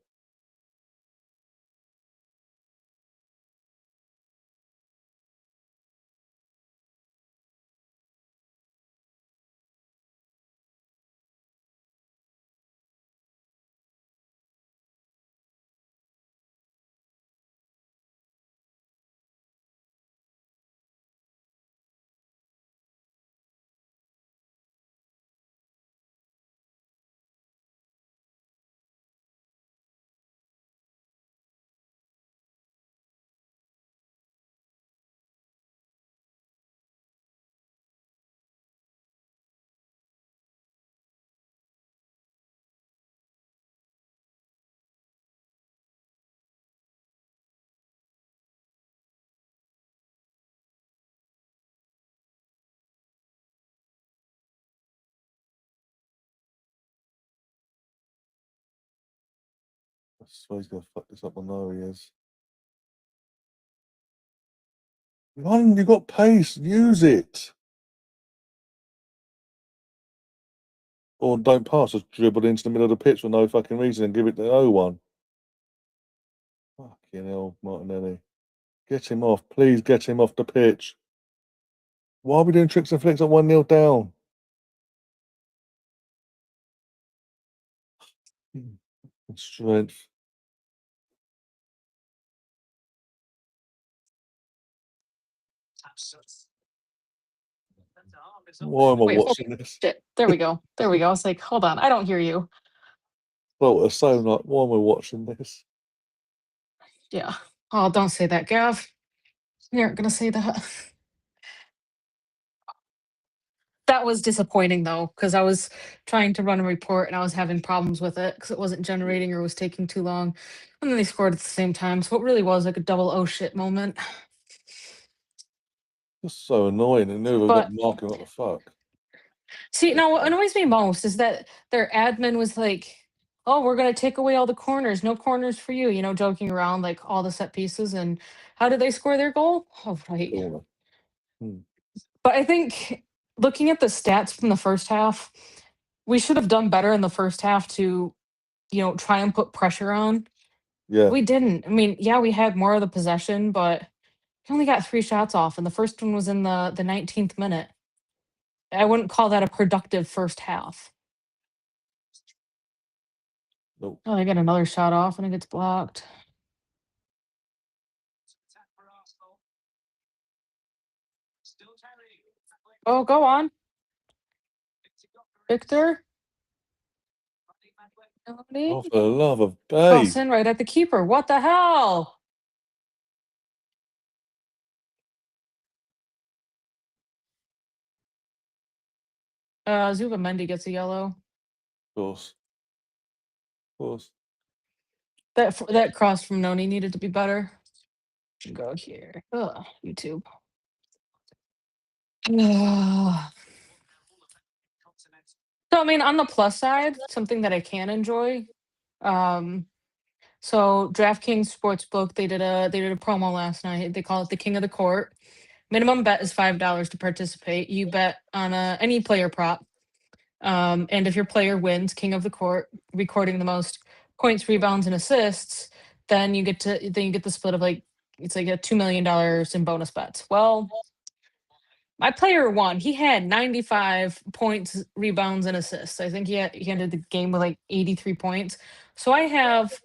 I swear he's going to fuck this up. I know he is. You got pace. Use it. Or don't pass. Just dribble into the middle of the pitch for no fucking reason and give it to no one. Fucking hell, Martinelli. Get him off. Please get him off the pitch. Why are we doing tricks and flicks at 1-0 down? Strength. Why am I Wait, watching this? shit. There we go. There we go. I was like, hold on, I don't hear you. Well, it's so like, why am I watching this? Yeah. Oh, don't say that, Gav. You aren't gonna say that. That was disappointing though, because I was trying to run a report and I was having problems with it because it wasn't generating or was taking too long. And then they scored at the same time. So it really was like a double oh shit moment. Just so annoying. And knew we got But marking. What the fuck? see, now what annoys me most is that their admin was like, oh, we're gonna take away all the corners, no corners for you, joking around like all the set pieces. And how did they score their goal? Oh, right. Corner. But I think looking at the stats from the first half, we should have done better in the first half to, try and put pressure on. Yeah. We didn't. I mean, yeah, we had more of the possession, but we only got 3 shots off, and the first one was in the 19th minute. I wouldn't call that a productive first half. Nope. Oh, I got another shot off and it gets blocked. Oh, go on. Victor. Oh, for the love of babe. Cross in right at the keeper. What the hell? Zubamendi gets a yellow. Of course. Of course. That cross from Noni needed to be better. Go here. Ugh, YouTube. Ugh. So I mean, on the plus side, something that I can enjoy. So DraftKings Sportsbook, they did a promo last night. They call it the King of the Court. Minimum bet is $5 to participate. You bet on any player prop. And if your player wins King of the Court, recording the most points, rebounds, and assists, then you get the split of it's like a $2 million in bonus bets. Well, my player won. He had 95 points, rebounds, and assists. I think he ended the game with like 83 points. So I have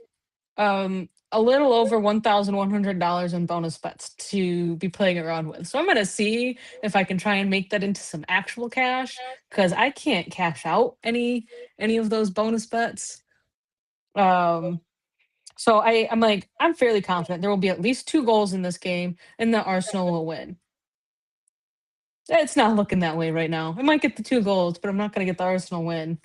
a little over $1,100 in bonus bets to be playing around with. So I'm gonna see if I can try and make that into some actual cash because I can't cash out any of those bonus bets. So I'm fairly confident there will be at least 2 goals in this game and that Arsenal will win. It's not looking that way right now. I might get the 2 goals, but I'm not gonna get the Arsenal win.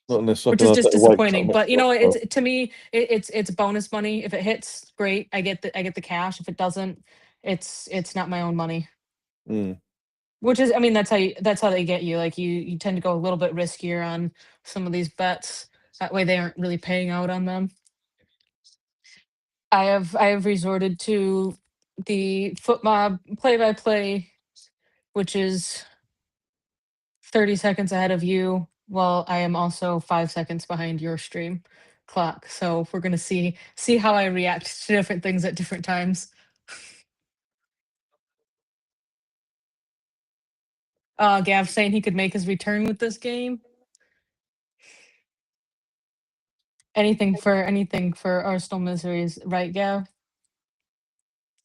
Not unless Which something is like just that wakes disappointing. up. But it's to me, it's bonus money. If it hits, great. I get the cash. If it doesn't, it's not my own money. Which is, I mean, that's how they get you. Like you tend to go a little bit riskier on some of these bets. That way they aren't really paying out on them. I have resorted to the Foot Mob play-by-play, which is 30 seconds ahead of you. Well, I am also 5 seconds behind your stream clock. So we're gonna see how I react to different things at different times. Gav saying he could make his return with this game. Anything for Arsenal miseries, right, Gav? Is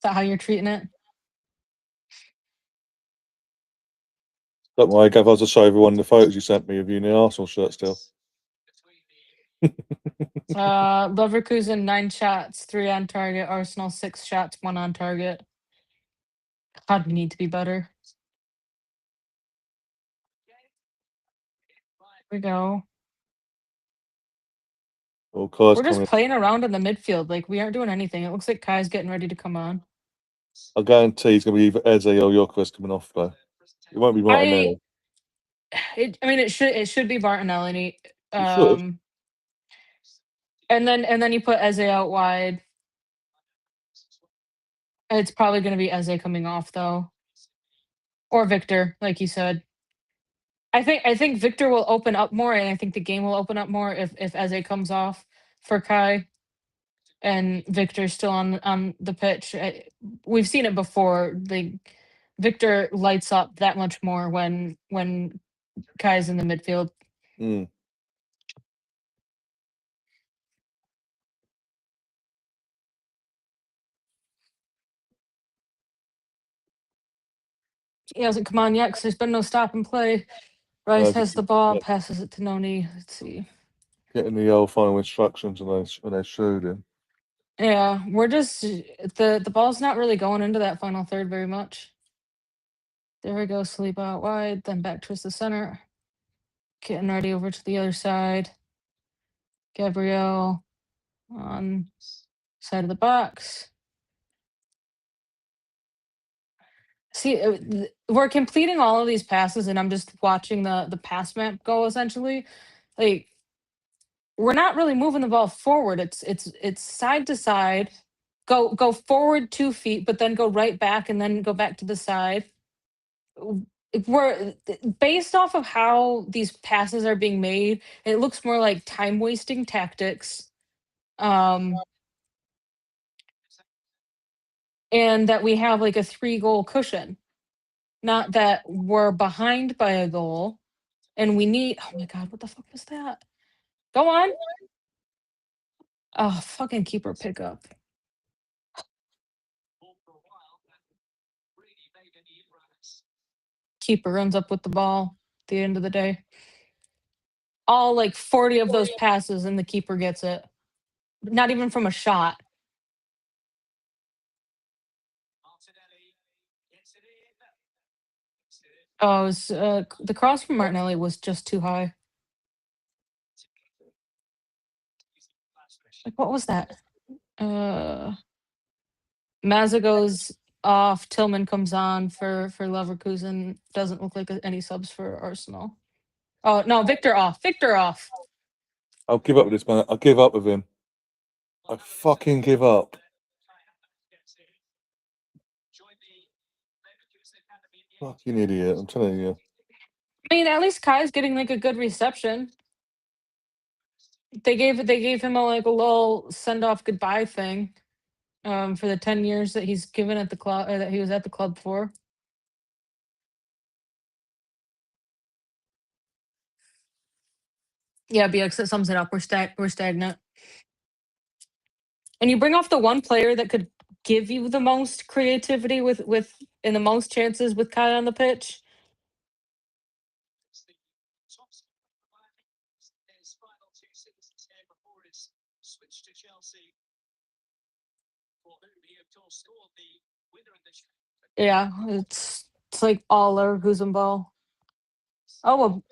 that how you're treating it? Don't worry, Gav, I'll just show everyone the photos you sent me of you in the Arsenal shirt still. Leverkusen 9 shots, 3 on target. Arsenal 6 shots, 1 on target. God, we need to be better. Here we go. Well, Kai's We're just coming. playing around in the midfield. Like we aren't doing anything. It looks like Kai's getting ready to come on. I guarantee he's going to be either Eze or Jokeris coming off though. It won't be Martinelli. I mean, it should be Martinelli. It should. And then you put Eze out wide. It's probably going to be Eze coming off though, or Victor, like you said. I think Victor will open up more, and I think the game will open up more if Eze comes off for Kai, and Victor's still on the pitch. We've seen it before. Victor lights up that much more when Kai's in the midfield. Mm. He hasn't come on yet because there's been no stop and play. Rice just has the ball, passes it to Noni. Let's see. getting the old final instructions when they're shooting. Yeah, we're just the ball's not really going into that final third very much. There we go, sleep out wide, then back towards the center. Getting ready over to the other side. Gabrielle on side of the box. See, we're completing all of these passes, and I'm just watching the pass map go essentially. Like, we're not really moving the ball forward. It's side to side. Go forward 2 feet, but then go right back and then go back to the side. We're based off of how these passes are being made, it looks more like time wasting tactics. And that we have like a 3-goal cushion. Not that we're behind by a goal and we need, oh my god, what the fuck was that? Go on. Oh, fucking keeper pickup. Keeper runs up with the ball at the end of the day. All like 40 of those passes and the keeper gets it. Not even from a shot. Oh, it was, the cross from Martinelli was just too high. Like, what was that? Mazza goes off. Tillman comes on for Leverkusen. Doesn't look like any subs for Arsenal. Oh no, Victor off. Victor off. I'll give up with this man. I'll give up with him. I fucking give up. Fucking idiot! I'm telling you. I mean, at least Kai's getting like a good reception. They gave him a like a little send off goodbye thing, for the 10 years that he's given at the club, or that he was at the club for. Yeah, BX, that sums it up. We're stagnant. And you bring off the one player that could give you the most creativity with and the most chances with Kai on the pitch. Yeah, it's like all Leverkusen ball. Oh, well,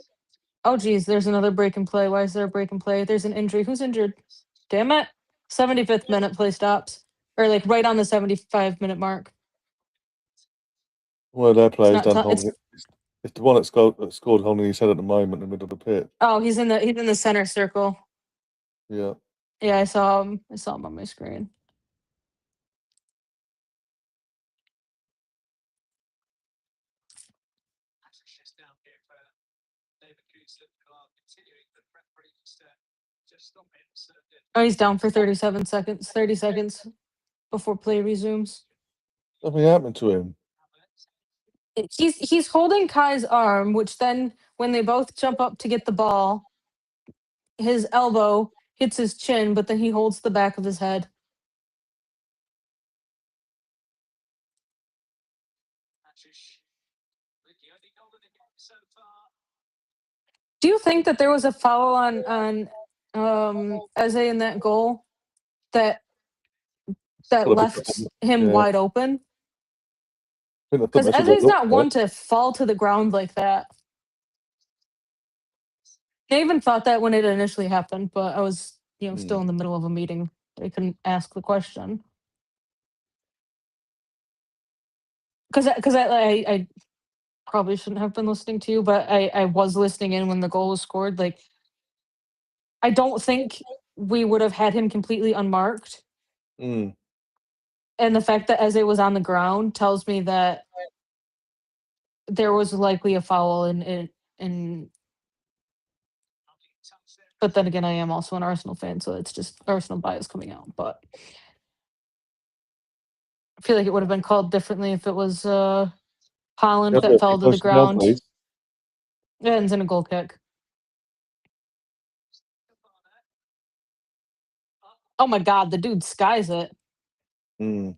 oh geez, there's another break and play. Why is there a break and play? There's an injury. Who's injured? Damn it. 75th minute play stops. Or like right on the 75-minute mark. Well, their player's done. It's It's the one that scored holding his head at the moment in the middle of the pit. Oh, he's in the center circle. Yeah. Yeah, I saw him. I saw him on my screen. Oh, he's down for 37 seconds. 30 seconds before play resumes. Nothing happened to him. He's holding Kai's arm, which then when they both jump up to get the ball, his elbow hits his chin, but then he holds the back of his head. Do you think that there was a foul on Eze in that goal that left him wide open? Because Eze's not one to fall to the ground like that. I even thought that when it initially happened, but I was, still in the middle of a meeting. I couldn't ask the question. Because I probably shouldn't have been listening to you, but I was listening in when the goal was scored. Like, I don't think we would have had him completely unmarked. Mm. And the fact that Eze was on the ground tells me that there was likely a foul in but then again, I am also an Arsenal fan, so it's just Arsenal bias coming out. But I feel like it would have been called differently if it was Holland that fell to the ground. It ends in a goal kick. Oh my god, the dude skies it. Mm.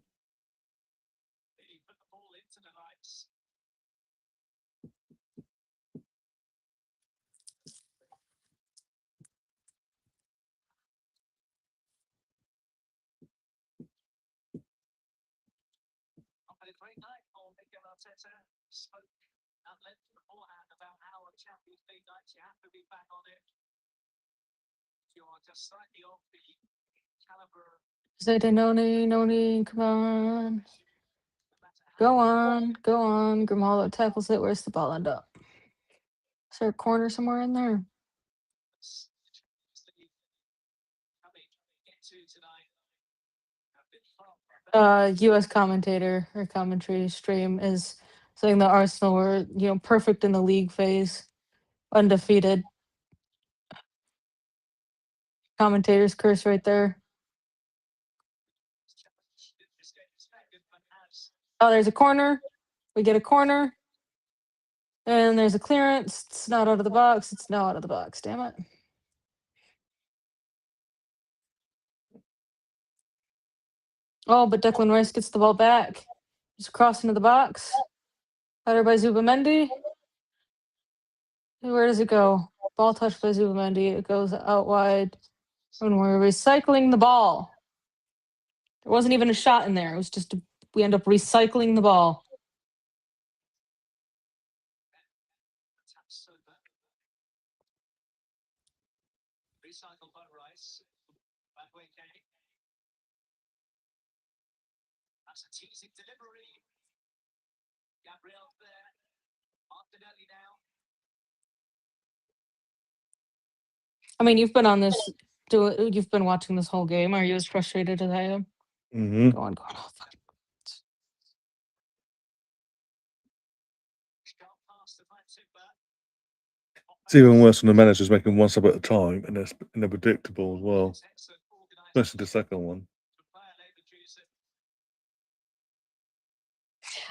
Noni, come on. Go on. Grimaldo tackles it. Where's the ball end up? Is there a corner somewhere in there? US commentator or commentary stream is saying that Arsenal were, perfect in the league phase, undefeated. Commentator's curse right there. Oh, there's a corner. We get a corner. And there's a clearance. It's not out of the box. It's now out of the box. Damn it. Oh, but Declan Rice gets the ball back. Just crossing to the box. Header by Zubamendi. Where does it go? Ball touched by Zubamendi. It goes out wide. And we're recycling the ball. There wasn't even a shot in there. It was just we end up recycling the ball. I mean, you've been on this. You've been watching this whole game. Are you as frustrated as I am? Mm-hmm. Go on. Oh, fuck. It's even worse when the manager's making one sub at a time, and they're predictable as well, especially the second one.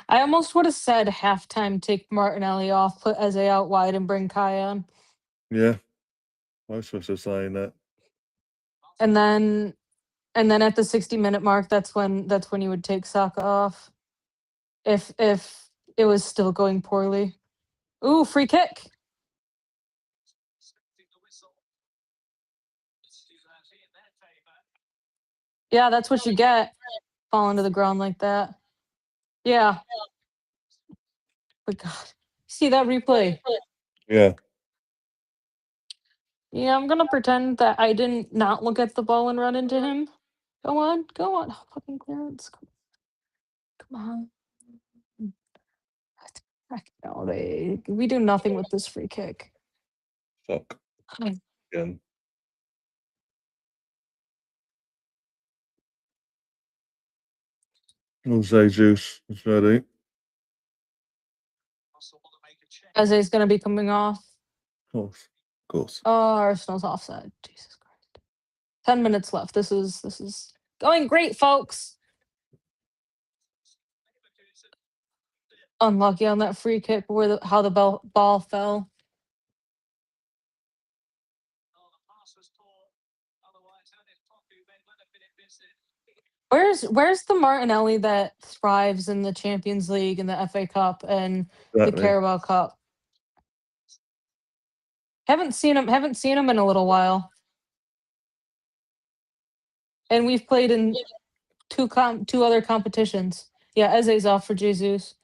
I almost would have said halftime, take Martinelli off, put Eze out wide, and bring Kai on. Yeah, most of us are saying that. And then at the 60-minute mark, that's when you would take Saka off. If it was still going poorly. Ooh, free kick. Yeah, that's what you get. Falling to the ground like that. Yeah. But God, see that replay? Yeah. Yeah, I'm gonna pretend that I didn't not look at the ball and run into him. Go on. Oh, fucking clearance. Come on. No, we do nothing with this free kick. Fuck. Again. Jose Juice is ready. Eze's gonna be coming off. Of course. Oh, Arsenal's offside. Jesus Christ. 10 minutes left. This is going great, folks. Unlucky on that free kick where how the ball fell. Where's the Martinelli that thrives in the Champions League and the FA Cup and the Carabao Cup? Haven't seen him in a little while. And we've played in two other competitions. Yeah, Eze's off for Jesus.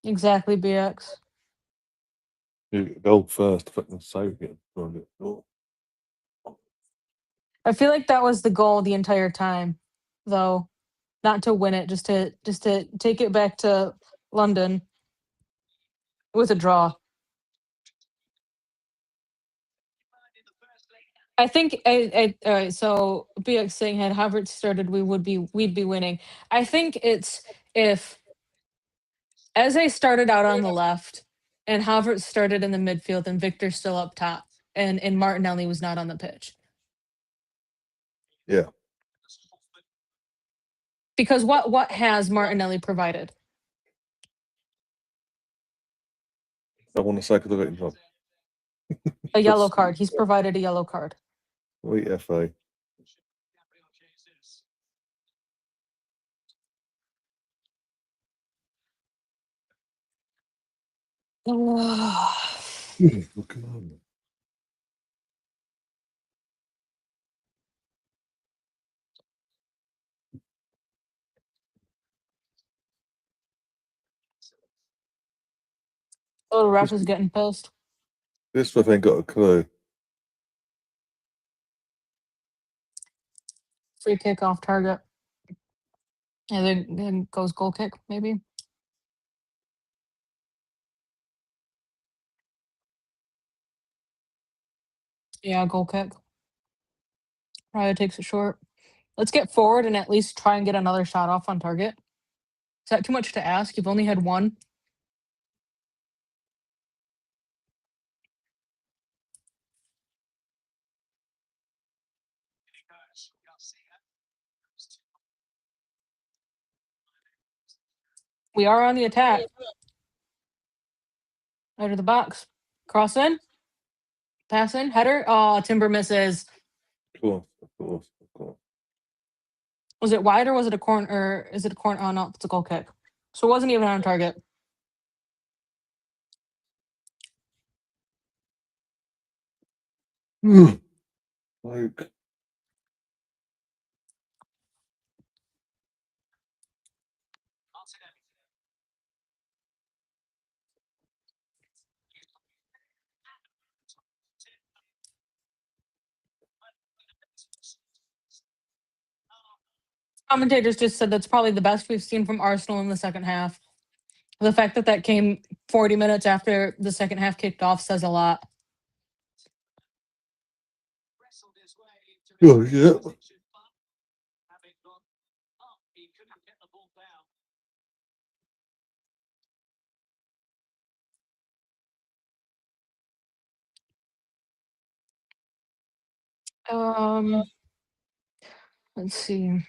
Exactly, BX. You go first, fucking save it. I feel like that was the goal the entire time, though. not to win it, just to take it back to London with a draw. I think all right. So BX saying had Havertz started, we'd be winning. I think it's if Eze started out on the left and Havertz started in the midfield and Victor's still up top and Martinelli was not on the pitch. Yeah. Because what has Martinelli provided? I want to say because I got in trouble. A yellow card. He's provided a yellow card. Sweet FA. Look on. Oh, ref is getting pissed. This stuff ain't got a clue. Free kick off target. And then goes goal kick, maybe. Yeah, goal kick. Raya takes it short. Let's get forward and at least try and get another shot off on target. Is that too much to ask? You've only had one. We are on the attack. Out of the box. Cross in. Pass in. Header. Oh, Timber misses. Of course, of course, of course. Was it wide or was it a corner? Or is it a corner? Oh, no, it's a goal kick. So it wasn't even on target. Like, Commentators just said that's probably the best we've seen from Arsenal in the second half. The fact that that came 40 minutes after the second half kicked off says a lot. oh yeah. Let's see.